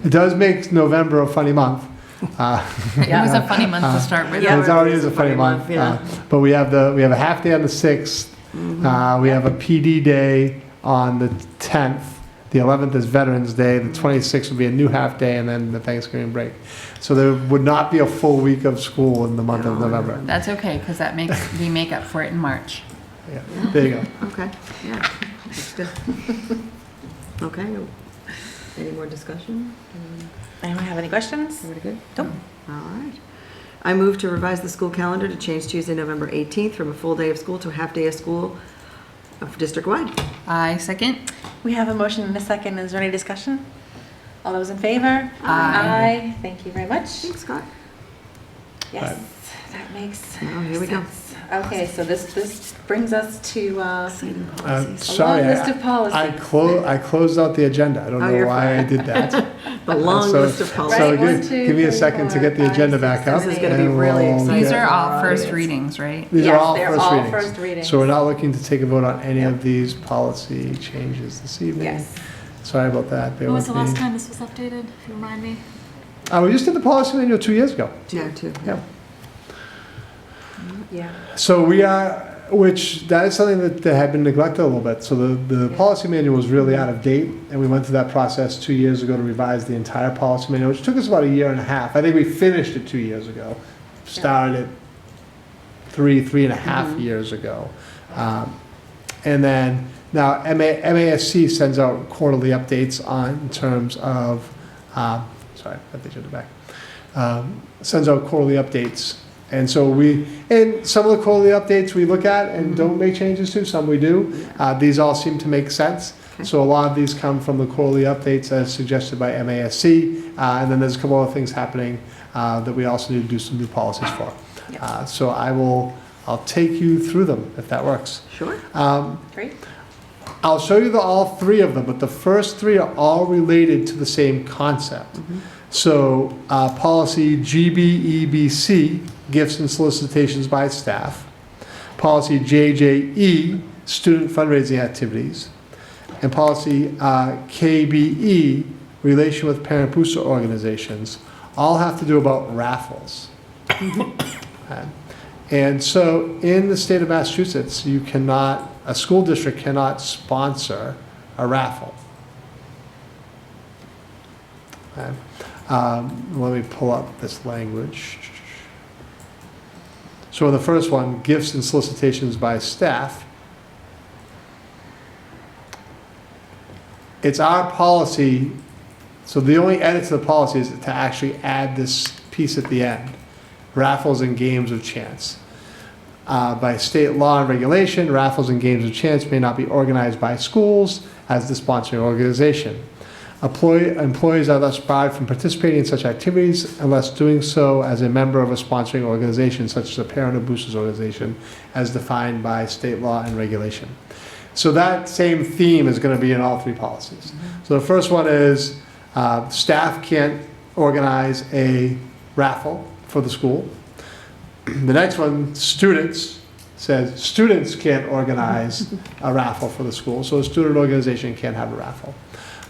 It does make November a funny month. It was a funny month to start with. It already is a funny month. Yeah. But we have a half day on the 6th. We have a PD day on the 10th. The 11th is Veterans Day. The 26th will be a new half day, and then the Thanksgiving break. So there would not be a full week of school in the month of November. That's okay, because we make up for it in March. Yeah. There you go. Okay, yeah, that's good. Okay, any more discussion? Anyone have any questions? Everybody good? Nope. All right. I move to revise the school calendar to change Tuesday, November 18th from a full day of school to a half day of school district-wide. I second. We have a motion and a second. Is there any discussion? All those in favor? Aye. Thank you very much. Thanks, Scott. Yes, that makes Oh, here we go. sense. Okay, so this brings us to Exciting policies. Sorry, long list of policies. I closed out the agenda. I don't Oh, know you're why I fine. did that. The long So- list of policies. So Right, give 1, 2, give me a 3, second to get the 4, agenda 5, back up. 6, This is gonna be and really we'll exciting. These get- are all first readings, right? These Yes, are all they're first all readings. first readings. So we're not looking to take a vote on any of these policy changes this evening. Yes. Sorry about that. Bear When was with the last me. time this was updated, if you remind me? We just did the policy manual 2 years ago. Yeah, too. Yeah. Yeah. So we are, which that is something that had been neglected a little bit. So the policy manual was really out of date, and we went through that process 2 years ago to revise the entire policy manual, which took us about a year and a half. I think we finished it 2 years ago, started it three and a half years ago. And then now MASC sends out quarterly updates in terms of, sorry, I got the agenda back. Sends out quarterly updates And so and some of the quarterly updates we look at and don't make changes to, some we do. These all seem to make sense. So a lot of these come from the quarterly updates as suggested by MASC. And then there's a couple other things happening that we also need to do some new policies for. So I'll take you through them if that works. Sure. Great. I'll show you all three of them, but the first three are all related to the same concept. So policy GBEBC, gifts and solicitations by staff. Policy JJE, student fundraising activities. And policy KBE, relation with parent booster organizations, all have to do about raffles. And so in the state of Massachusetts, a school district cannot sponsor a raffle. Let me pull up this language. So the first one, gifts and solicitations by staff. It's our policy, so the only edit to the policy is to actually add this piece at the end, raffles and games of chance. By state law and regulation, raffles and games of chance may not be organized by schools as the sponsoring organization. Employees are thus barred from participating in such activities unless doing so as a member of a sponsoring organization, such as a parent or boosters organization, as defined by state law and regulation. So that same theme is going to be in all three policies. So the first one is staff can't organize a raffle for the school. The next one, students, says students can't organize a raffle for the school, so a student organization can't have a raffle.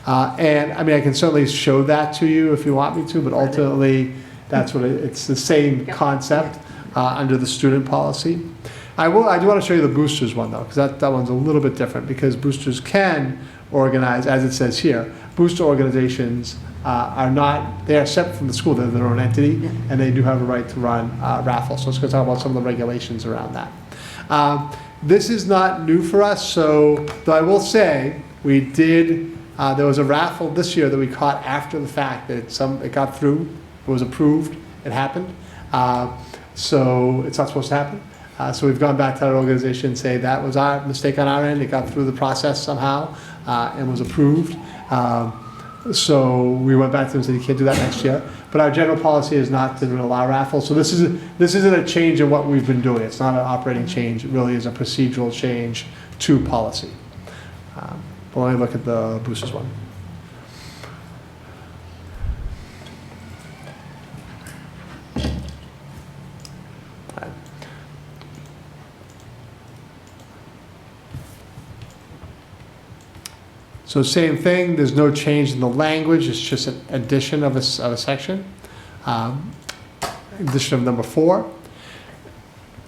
And I mean, I can certainly show that to you if you want me to, but ultimately, that's what it's the same concept under the student policy. I do want to show you the boosters one though, because that one's a little bit different, because boosters can organize, as it says here, booster organizations they are separate from the school, they're their own entity, and they do have a right to run raffles. So let's go talk about some of the regulations around that. This is not new for us, so though I will say, we did, there was a raffle this year that we caught after the fact that it got through, it was approved, it happened. So it's not supposed to happen. So we've gone back to that organization and say that was our mistake on our end, it got through the process somehow and was approved. So we went back to them and said, you can't do that next year. But our general policy is not to allow raffles. So this isn't a change in what we've been doing. It's not an operating change. It really is a procedural change to policy. But let me look at the boosters one. So same thing, there's no change in the language, it's just an addition of a section. Addition of number 4.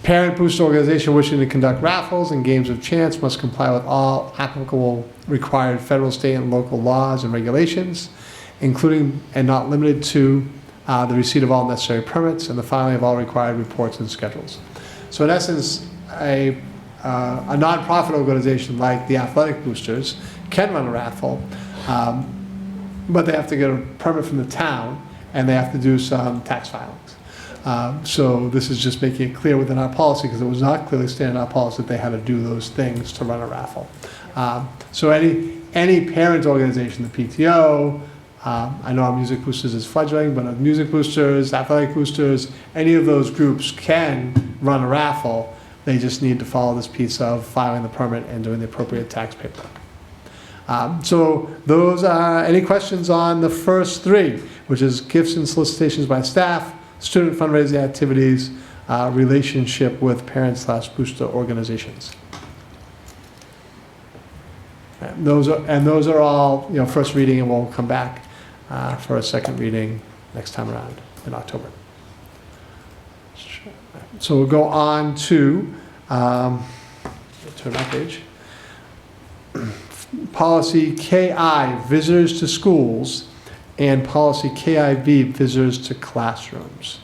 Parent booster organization wishing to conduct raffles and games of chance must comply with all applicable required federal, state, and local laws and regulations, including and not limited to the receipt of all necessary permits and the filing of all required reports and schedules. So in essence, a nonprofit organization like the Athletic Boosters can run a raffle, but they have to get a permit from the town and they have to do some tax filings. So this is just making it clear within our policy, because it was not clearly stated in our policy that they had to do those things to run a raffle. So any parent organization, the PTO, I know our Music Boosters is fledgling, but Music Boosters, Athletic Boosters, any of those groups can run a raffle. They just need to follow this piece of filing the permit and doing the appropriate tax paperwork. So those are, any questions on the first 3, which is gifts and solicitations by staff, student fundraising activities, relationship with parent/booster organizations. And those are all, first reading, and we'll come back for a second reading next time around in October. So we'll go on to, turn my page. Policy KI, visitors to schools, and policy KIV, visitors to classrooms.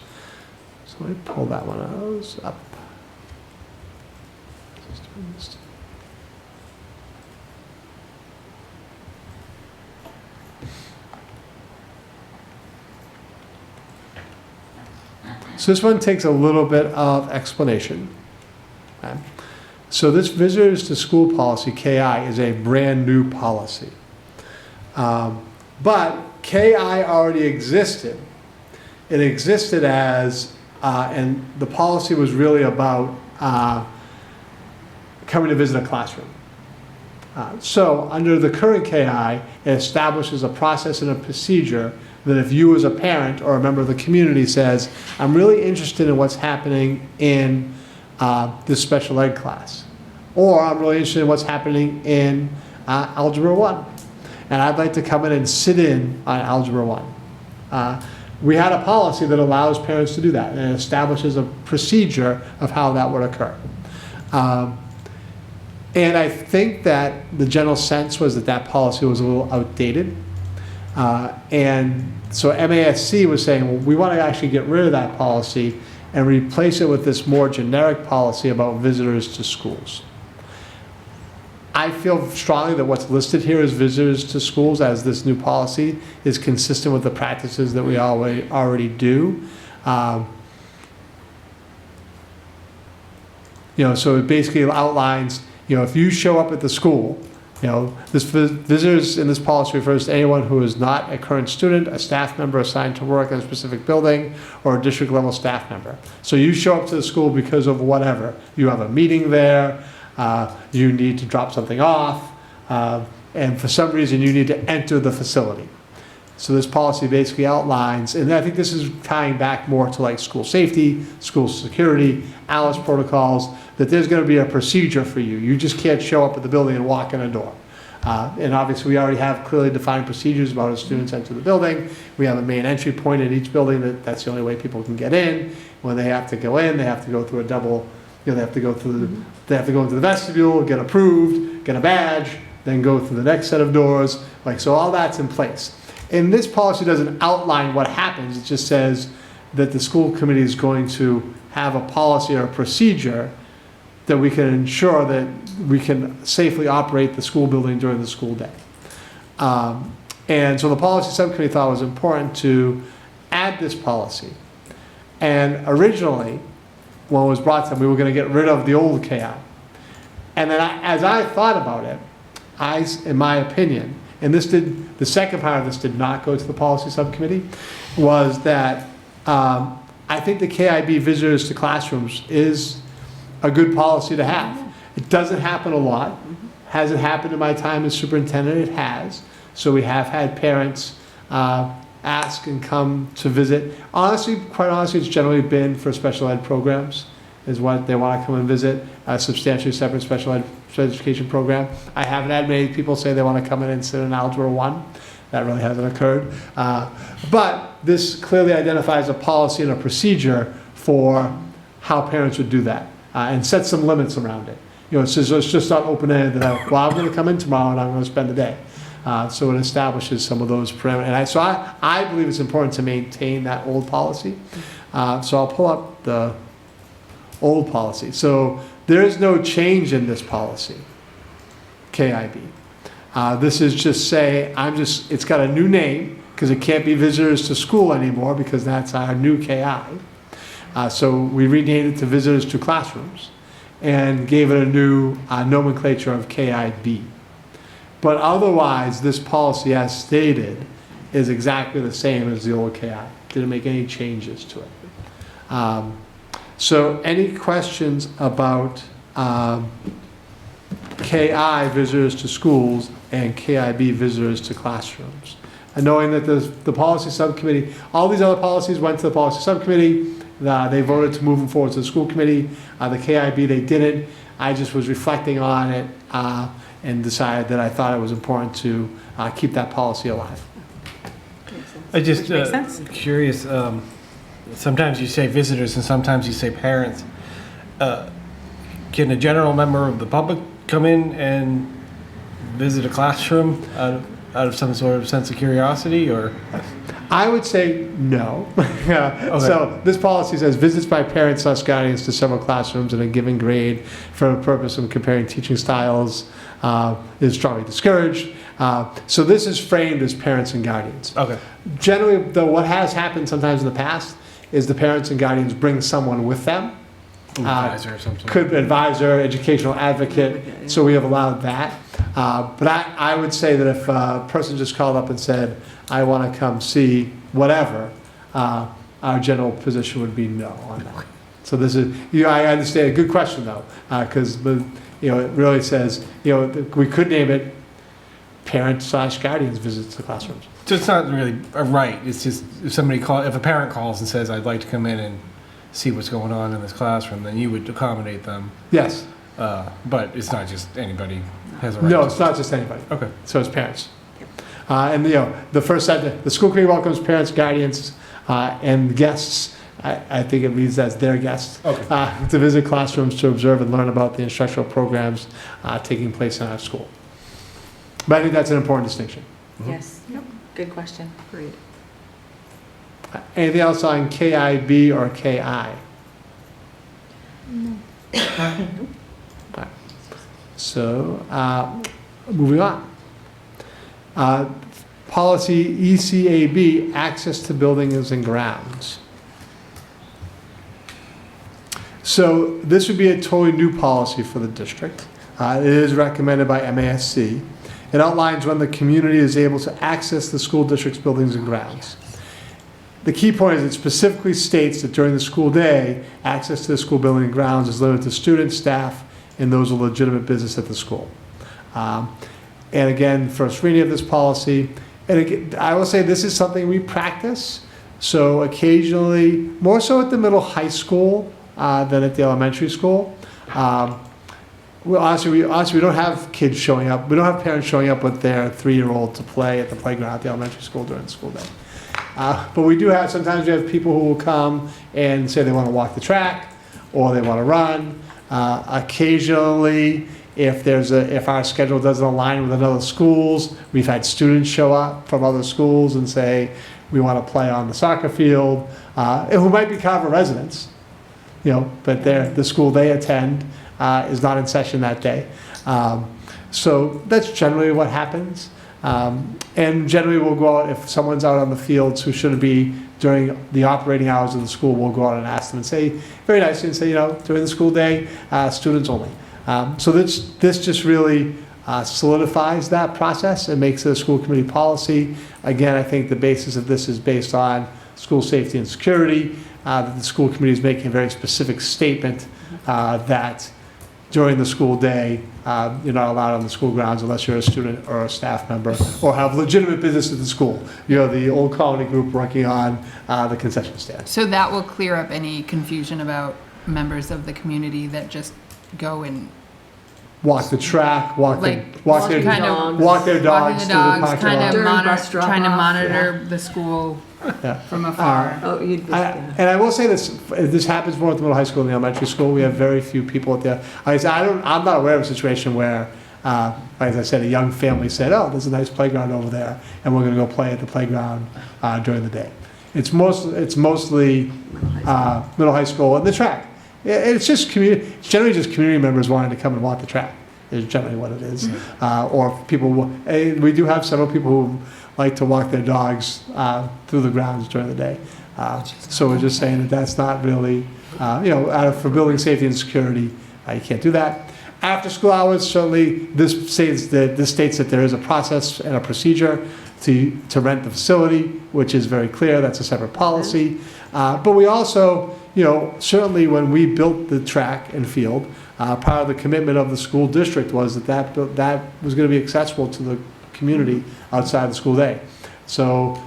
So let me pull that one up. So this one takes a little bit of explanation. Okay. So this visitors to school policy, KI, is a brand new policy. But KI already existed. It existed as, and the policy was really about coming to visit a classroom. So under the current KI, it establishes a process and a procedure that if you as a parent or a member of the community says, I'm really interested in what's happening in this special ed class, or I'm really interested in what's happening in Algebra 1, and I'd like to come in and sit in on Algebra 1. We had a policy that allows parents to do that, and it establishes a procedure of how that would occur. And I think that the general sense was that that policy was a little outdated. And so MASC was saying, well, we want to actually get rid of that policy and replace it with this more generic policy about visitors to schools. I feel strongly that what's listed here as visitors to schools as this new policy is consistent with the practices that we already do. So it basically outlines, if you show up at the school, this visitors in this policy refers to anyone who is not a current student, a staff member assigned to work in a specific building, or a district level staff member. So you show up to the school because of whatever. You have a meeting there, you need to drop something off, and for some reason you need to enter the facility. So this policy basically outlines, and I think this is tying back more to like school safety, school security, ALICE protocols, that there's going to be a procedure for you. You just can't show up at the building and walk in a door. And obviously we already have clearly defined procedures about how students enter the building. We have a main entry point at each building that's the only way people can get in. When they have to go in, they have to go through a double, they have to go through, they have to go into the vestibule, get approved, get a badge, then go through the next set of doors. So all that's in place. And this policy doesn't outline what happens. It just says that the school committee is going to have a policy or a procedure that we can ensure that we can safely operate the school building during the school day. And so the policy subcommittee thought it was important to add this policy. And originally, when it was brought to them, we were going to get rid of the old KI. And then as I thought about it, in my opinion, and the second part of this did not go to the policy subcommittee, was that I think the KIB visitors to classrooms is a good policy to have. It doesn't happen a lot. Has it happened in my time as superintendent? It has. So we have had parents ask and come to visit. Honestly, quite honestly, it's generally been for special ed programs is what they want to come and visit, a substantially separate special education program. I haven't had many people say they want to come in and sit in Algebra 1. That really hasn't occurred. But this clearly identifies a policy and a procedure for how parents would do that and set some limits around it. It says it's just not open-ended that, I'm going to come in tomorrow and I'm going to spend the day. So it establishes some of those parameters. And I believe it's important to maintain that old policy. So I'll pull up the old policy. So there is no change in this policy, KIB. This is just it's got a new name because it can't be visitors to school anymore because that's our new KI. So we renamed it to visitors to classrooms and gave it a new nomenclature of KIB. But otherwise, this policy as stated is exactly the same as the old KI. Didn't make any changes to it. So any questions about KI visitors to schools and KIB visitors to classrooms? And knowing that the policy subcommittee, all these other policies went to the policy subcommittee, they voted to move them forward to the school committee. The KIB, they didn't. I just was reflecting on it and decided that I thought it was important to keep that policy alive. I just Makes sense. curious. Sometimes you say visitors and sometimes you say parents. Can a general member of the public come in and visit a classroom out of some sort of sense of curiosity, or? I would say no. Okay. So this policy says visits by parents / guardians to several classrooms in a given grade for the purpose of comparing teaching styles is strongly discouraged. So this is framed as parents and guardians. Okay. Generally, though, what has happened sometimes in the past is the parents and guardians bring someone with them. Advisor or something. Could be advisor, educational advocate, so we have allowed that. But I would say that if a person just called up and said, I want to come see whatever, our general position would be no on that. So this is, I understand, a good question though, because it really says, we could name it parent/guardians visits the classrooms. So it's not really a right, it's just if a parent calls and says, I'd like to come in and see what's going on in this classroom, then you would accommodate them. Yes. But it's not just anybody has a right. No, it's not just anybody. Okay. So it's parents. And the first sentence, the school committee welcomes parents, guardians, and guests. I think it reads as their guests, Okay. to visit classrooms to observe and learn about the instructional programs taking place in our school. But I think that's an important distinction. Yes. Good question. Great. Anything else on KIB or KI? No. So, moving on. Policy ECAB, access to buildings and grounds. So this would be a totally new policy for the district. It is recommended by MASC. It outlines when the community is able to access the school district's buildings and grounds. The key point is it specifically states that during the school day, access to the school building and grounds is limited to students, staff, and those with legitimate business at the school. And again, first reading of this policy, and again, I will say this is something we practice. So occasionally, more so at the middle high school than at the elementary school. Well, honestly, we don't have kids showing up. We don't have parents showing up with their 3-year-old to play at the playground at the elementary school during the school day. But we do have, sometimes we have people who will come and say they want to walk the track or they want to run. Occasionally, if our schedule doesn't align with another school's, we've had students show up from other schools and say, we want to play on the soccer field, who might be Carver residents, but the school they attend is not in session that day. So that's generally what happens. And generally we'll go out, if someone's out on the fields who shouldn't be during the operating hours of the school, we'll go out and ask them and say, very nicely, and say, during the school day, students only. So this just really solidifies that process and makes it a school committee policy. Again, I think the basis of this is based on school safety and security, that the school committee is making a very specific statement that during the school day, you're not allowed on the school grounds unless you're a student or a staff member or have legitimate business at the school. The Old Colony group working on the concession stand. So that will clear up any confusion about members of the community that just go and Walk the track, walk their dogs walking through the parking lot. trying to monitor the school from afar. And I will say this happens more at the middle high school and the elementary school. We have very few people at the. I'm not aware of a situation where, as I said, a young family said, "Oh, there's a nice playground over there, and we're going to go play at the playground during the day." It's mostly middle high school and the track. It's just It's generally just community members wanting to come and walk the track. Is generally what it is. Or people. We do have several people who like to walk their dogs through the grounds during the day. So we're just saying that's not really, for building safety and security, you can't do that. After school hours, certainly this states that there is a process and a procedure to rent the facility, which is very clear. That's a separate policy. But we also, certainly when we built the track and field, part of the commitment of the school district was that was going to be accessible to the community outside the school day. So,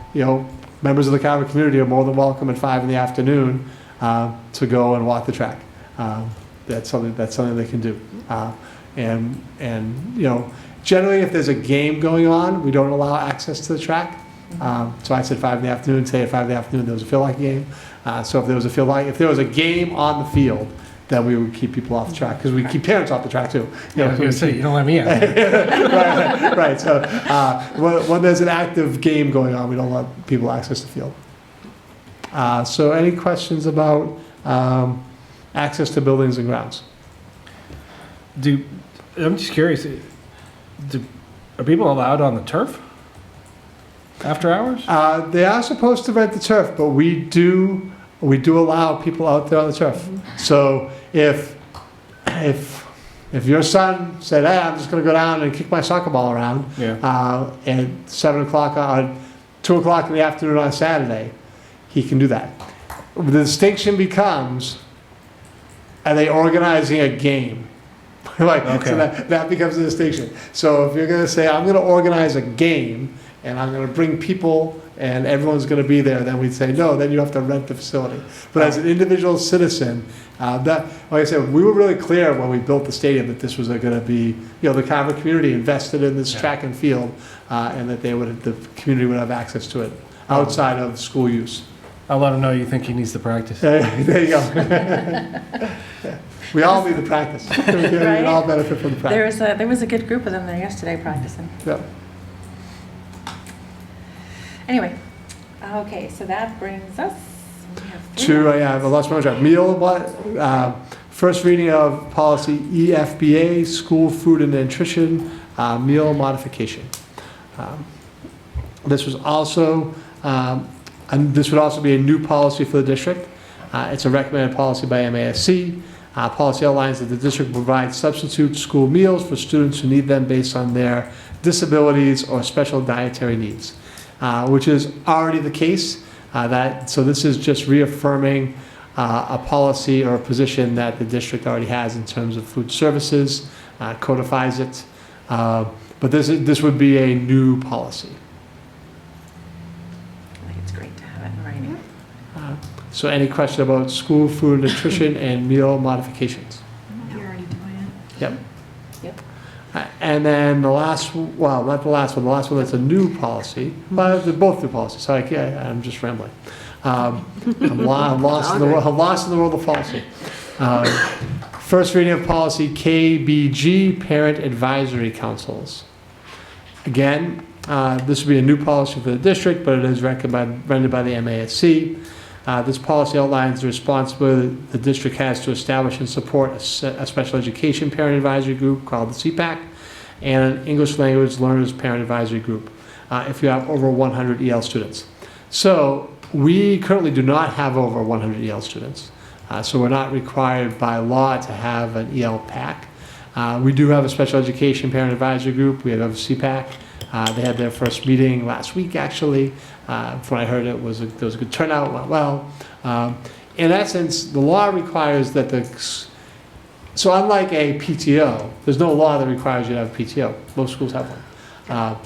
members of the Carver community are more than welcome at 5 in the afternoon to go and walk the track. That's something they can do. Generally if there's a game going on, we don't allow access to the track. So I said 5 in the afternoon. Today at 5 in the afternoon there was a field hockey game. So if there was a game on the field, then we would keep people off the track because we keep parents off the track too. I was going to say, you don't let me out. right. So when there's an active game going on, we don't let people access the field. So any questions about access to buildings and grounds? I'm just curious, are people allowed on the turf after hours? They are supposed to rent the turf, but we do we do allow people out there on the turf. So if your son said, hey, I'm just going to go down and kick my soccer ball around at 7 o'clock or 2 o'clock in the afternoon on Saturday, he can do that. The distinction becomes, are they organizing a game? So that becomes the distinction. So if you're going to say, I'm going to organize a game and I'm going to bring people and everyone's going to be there, then we'd say, no, then you have to rent the facility. But as an individual citizen, like I said, we were really clear when we built the stadium that this was going to be, the Carver community invested in this track and field, and that the community would have access to it outside of school use. I'll let him know you think he needs to practice. There you go. We all need the practice. We all benefit from the practice. There was a good group of them there yesterday practicing. Yeah. Anyway, okay, so that brings us I lost my track. First reading of policy EFBA, school food and nutrition, meal modification. This would also be a new policy for the district. It's a recommended policy by MASC. Policy outlines that the district provides substitute school meals for students who need them based on their disabilities or special dietary needs, which is already the case. So this is just reaffirming a policy or a position that the district already has in terms of food services, codifies it. But this would be a new policy. I think it's great to have it in writing. So any question about school food, nutrition, and meal modifications? You're already doing it. Yep. And then the last, well, not the last one that's a new policy, but they're both new policies. Sorry, I'm just rambling. I'm lost in the world of policy. First reading of policy KBG, Parent Advisory Councils. Again, this would be a new policy for the district, but it is recommended by the MASC. This policy outlines the responsibility the district has to establish and support a special education parent advisory group called the CPAC and an English language learners parent advisory group if you have over 100 EL students. So we currently do not have over 100 EL students. So we're not required by law to have an EL PAC. We do have a special education parent advisory group. We have a CPAC. They had their first meeting last week, actually. From what I heard, there was a good turnout, went well. In essence, the law requires that so unlike a PTO, there's no law that requires you to have a PTO. Most schools have one.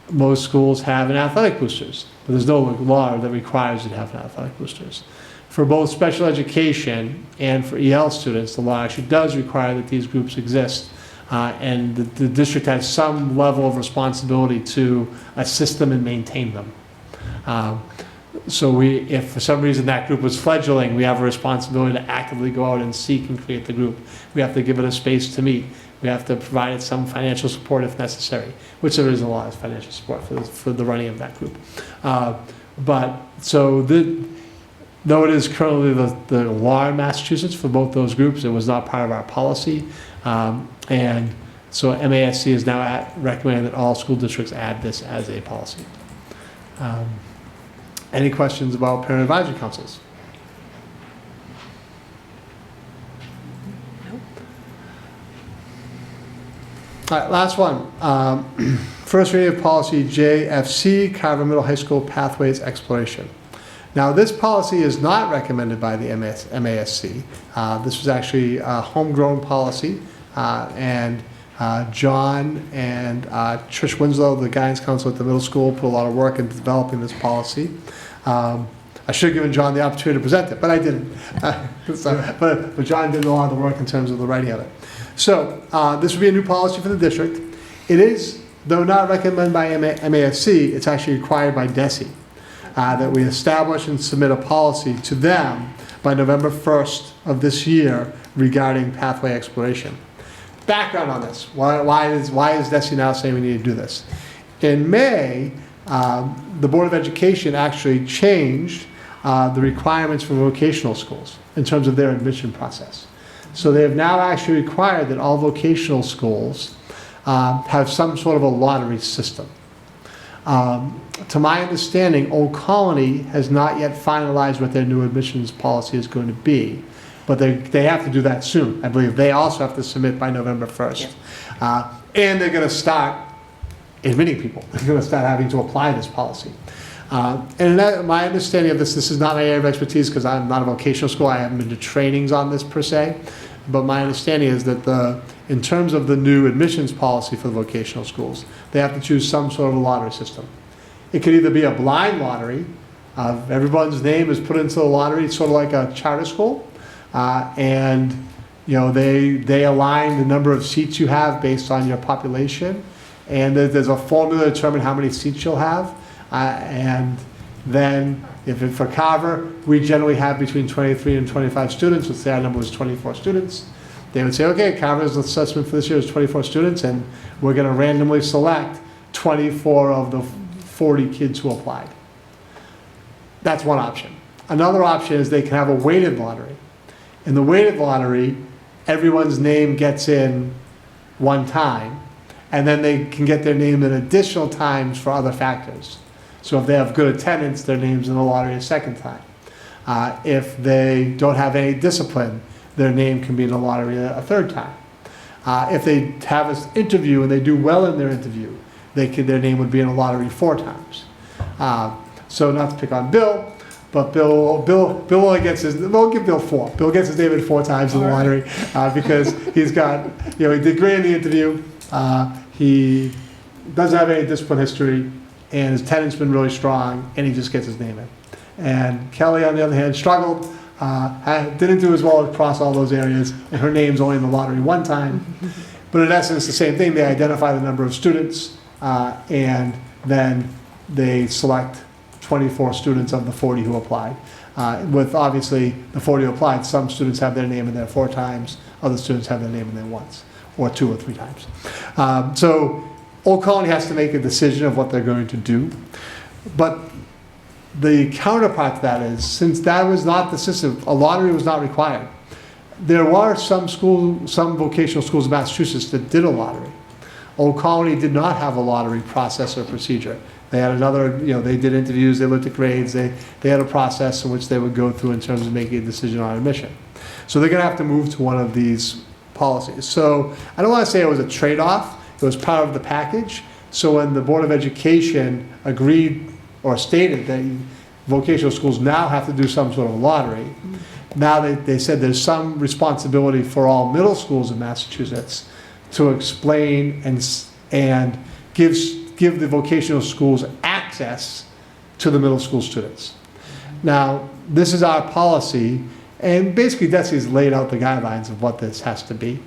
Most schools have an athletic boosters, but there's no law that requires you to have an athletic boosters. For both special education and for EL students, the law actually does require that these groups exist. And the district has some level of responsibility to assist them and maintain them. So if for some reason that group was fledgling, we have a responsibility to actively go out and seek and create the group. We have to give it a space to meet. We have to provide it some financial support if necessary, which there is a lot of financial support for the running of that group. Though it is currently the law in Massachusetts for both those groups, it was not part of our policy. And so MASC is now recommending that all school districts add this as a policy. Any questions about parent advisory councils? Nope. All right, last one. First reading of policy JFC, Carver Middle High School Pathways Exploration. Now, this policy is not recommended by the MASC. This was actually a homegrown policy, and John and Trish Winslow, the guidance counselor at the middle school, put a lot of work into developing this policy. I should have given John the opportunity to present it, but I didn't. But John did a lot of the work in terms of the writing of it. So this would be a new policy for the district. It is, though not recommended by MASC, it's actually required by DESE. That we establish and submit a policy to them by November 1st of this year regarding pathway exploration. Background on this. Why is DESE now saying we need to do this? In May, the Board of Education actually changed the requirements for vocational schools in terms of their admission process. So they have now actually required that all vocational schools have some sort of a lottery system. To my understanding, Old Colony has not yet finalized what their new admissions policy is going to be, but they have to do that soon. I believe they also have to submit by November 1st. And they're going to start admitting people. They're going to start having to apply this policy. My understanding of this is not my area of expertise because I'm not a vocational school. I haven't been to trainings on this per se. But my understanding is that in terms of the new admissions policy for the vocational schools, they have to choose some sort of a lottery system. It could either be a blind lottery, everyone's name is put into the lottery, it's sort of like a charter school, and they align the number of seats you have based on your population, and there's a formula to determine how many seats you'll have, and then for Carver, we generally have between 23 and 25 students. Let's say our number was 24 students. They would say, okay, Carver's assessment for this year is 24 students, and we're going to randomly select 24 of the 40 kids who applied. That's one option. Another option is they can have a weighted lottery. In the weighted lottery, everyone's name gets in one time, and then they can get their name in additional times for other factors. So if they have good attendance, their name's in the lottery a second time. If they don't have any discipline, their name can be in the lottery a third time. If they have an interview and they do well in their interview, their name would be in a lottery 4 times. So not to pick on Bill, but Bill only gets we'll give Bill 4. Bill gets his name in 4 times in the lottery because he's got, he did great in the interview. He doesn't have any discipline history, and his attendance been really strong, and he just gets his name in. And Kelly, on the other hand, struggled, didn't do as well across all those areas, and her name's only in the lottery 1 time. But in essence, the same thing. They identify the number of students, and then they select 24 students of the 40 who applied. With obviously the 40 who applied, some students have their name in there 4 times, other students have their name in there once, or 2 or 3 times. So Old Colony has to make a decision of what they're going to do. But the counterpart to that is, since that was not the system, a lottery was not required. There were some vocational schools in Massachusetts that did a lottery. Old Colony did not have a lottery process or procedure. They had another, they did interviews, they looked at grades, they had a process in which they would go through in terms of making a decision on admission. So they're going to have to move to one of these policies. So I don't want to say it was a trade-off. It was part of the package. So when the Board of Education agreed or stated that vocational schools now have to do some sort of lottery, now they said there's some responsibility for all middle schools in Massachusetts to explain and give the vocational schools access to the middle school students. Now, this is our policy, and basically DESE's laid out the guidelines of what this has to be.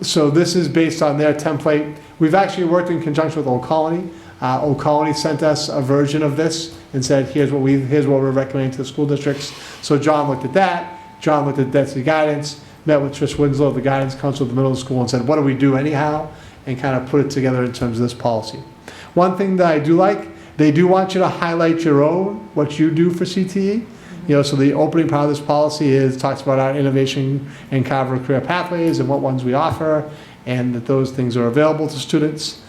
So this is based on their template. We've actually worked in conjunction with Old Colony. Old Colony sent us a version of this and said, here's what we're recommending to the school districts. So John looked at that. John looked at DESE guidance, met with Trish Winslow, the guidance council of the middle school, and said, what do we do anyhow? And kind of put it together in terms of this policy. One thing that I do like, they do want you to highlight your own, what you do for CTE. So the opening part of this policy talks about our innovation and Carver career pathways and what ones we offer, and that those things are available to students.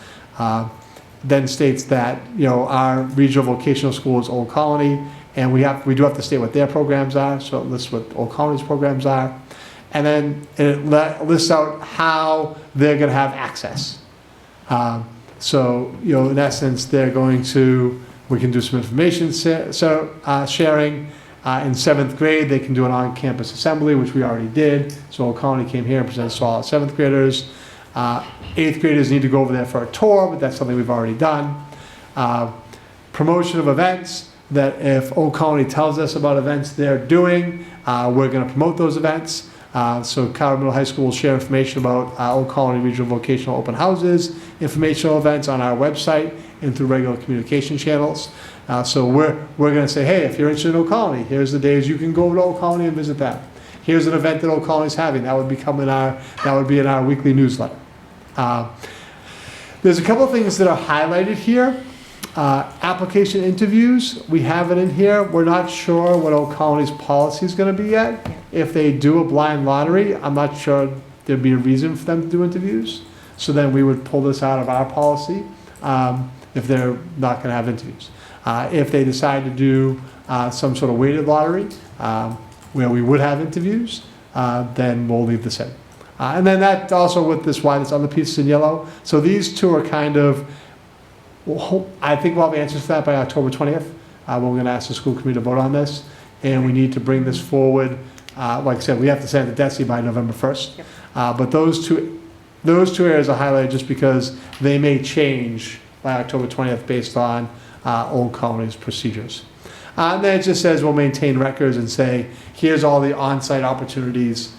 Then states that our regional vocational school is Old Colony, and we do have to state what their programs are. So it lists what Old Colony's programs are, and then it lists out how they're going to have access. So in essence, they're going to. We can do some information sharing. In 7th grade, they can do an on-campus assembly, which we already did. So Old Colony came here and presented to all 7th graders. 8th graders need to go over there for a tour, but that's something we've already done. Promotion of events, that if Old Colony tells us about events they're doing, we're going to promote those events. So Carver Middle High School will share information about Old Colony Regional Vocational Open Houses, informational events on our website and through regular communication channels. So we're going to say, hey, if you're interested in Old Colony, here's the days you can go over to Old Colony and visit them. Here's an event that Old Colony's having. That would be in our weekly newsletter. There's a couple of things that are highlighted here. Application interviews, we have it in here. We're not sure what Old Colony's policy is going to be yet. If they do a blind lottery, I'm not sure there'd be a reason for them to do interviews. So then we would pull this out of our policy. if they're not going to have interviews. If they decide to do some sort of weighted lottery where we would have interviews, then we'll leave this in. And then that also with this, why this other piece is in yellow. So these two are kind of, I think we'll have answers to that by October 20th. When we're going to ask the school committee to vote on this. And we need to bring this forward. Like I said, we have to send it to DESI by November 1st. Yep. But those two areas are highlighted just because they may change by October 20th based on Old Colony's procedures. And then it just says we'll maintain records and say, here's all the on-site opportunities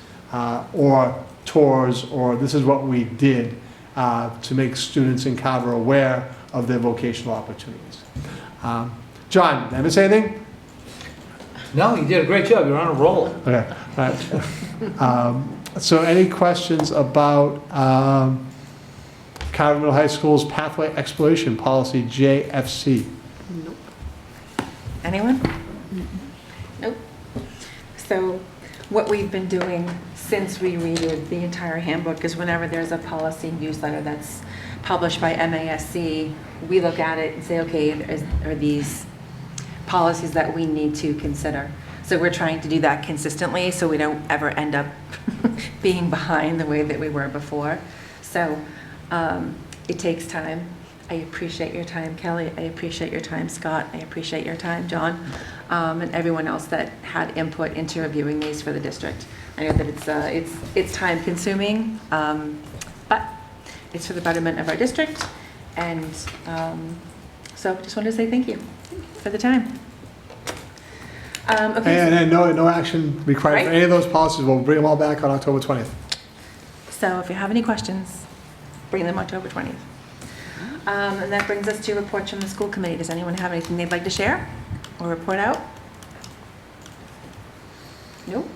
or tours, or this is what we did to make students in Carver aware of their vocational opportunities. John, did I miss anything? No, you did a great job. You're on a roll. Okay, all right. So any questions about Carver Middle High School's pathway exploration policy, JFC? Nope. Anyone? Nope. So what we've been doing since we redid the entire handbook is whenever there's a policy newsletter that's published by MASC, we look at it and say, okay, are these policies that we need to consider? So we're trying to do that consistently so we don't ever end up being behind the way that we were before. So it takes time. I appreciate your time, Kelly. I appreciate your time, Scott. I appreciate your time, John, and everyone else that had input into reviewing these for the district. I know that it's time consuming, but it's for the betterment of our district. And so just wanted to say thank you for the time. Okay. And no action required for any of those policies. We'll bring them all back on October 20th. So if you have any questions, bring them October 20th. And that brings us to reports from the school committee. Does anyone have anything they'd like to share or report out? Nope.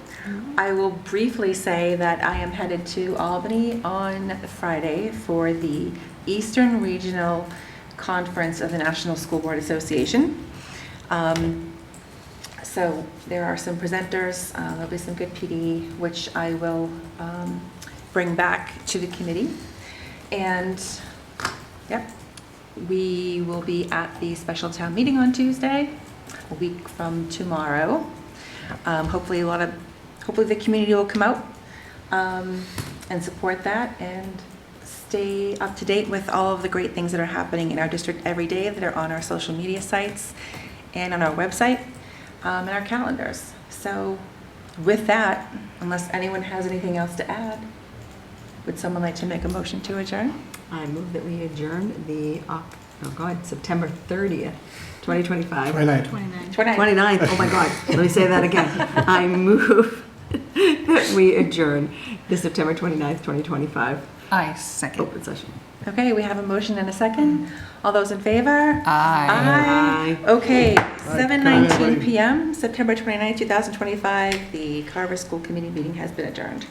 I will briefly say that I am headed to Albany on Friday for the Eastern Regional Conference of the National School Board Association. So there are some presenters, there'll be some good PD, which I will bring back to the committee. And yep, we will be at the special town meeting on Tuesday, a week from tomorrow. Hopefully the community will come out and support that and stay up to date with all of the great things that are happening in our district every day that are on our social media sites and on our website and our calendars. So with that, unless anyone has anything else to add, would someone like to make a motion to adjourn? I move that we adjourn the, September 30th, 2025. 29th. 29th, oh my God, let me say that again. I move that we adjourn the September 29th, 2025 I second. open session. Okay, we have a motion and a second. All those in favor? Aye. Aye. Okay, Good night, 7:19 everybody. PM, September 29th, 2025. The Carver School Committee meeting has been adjourned.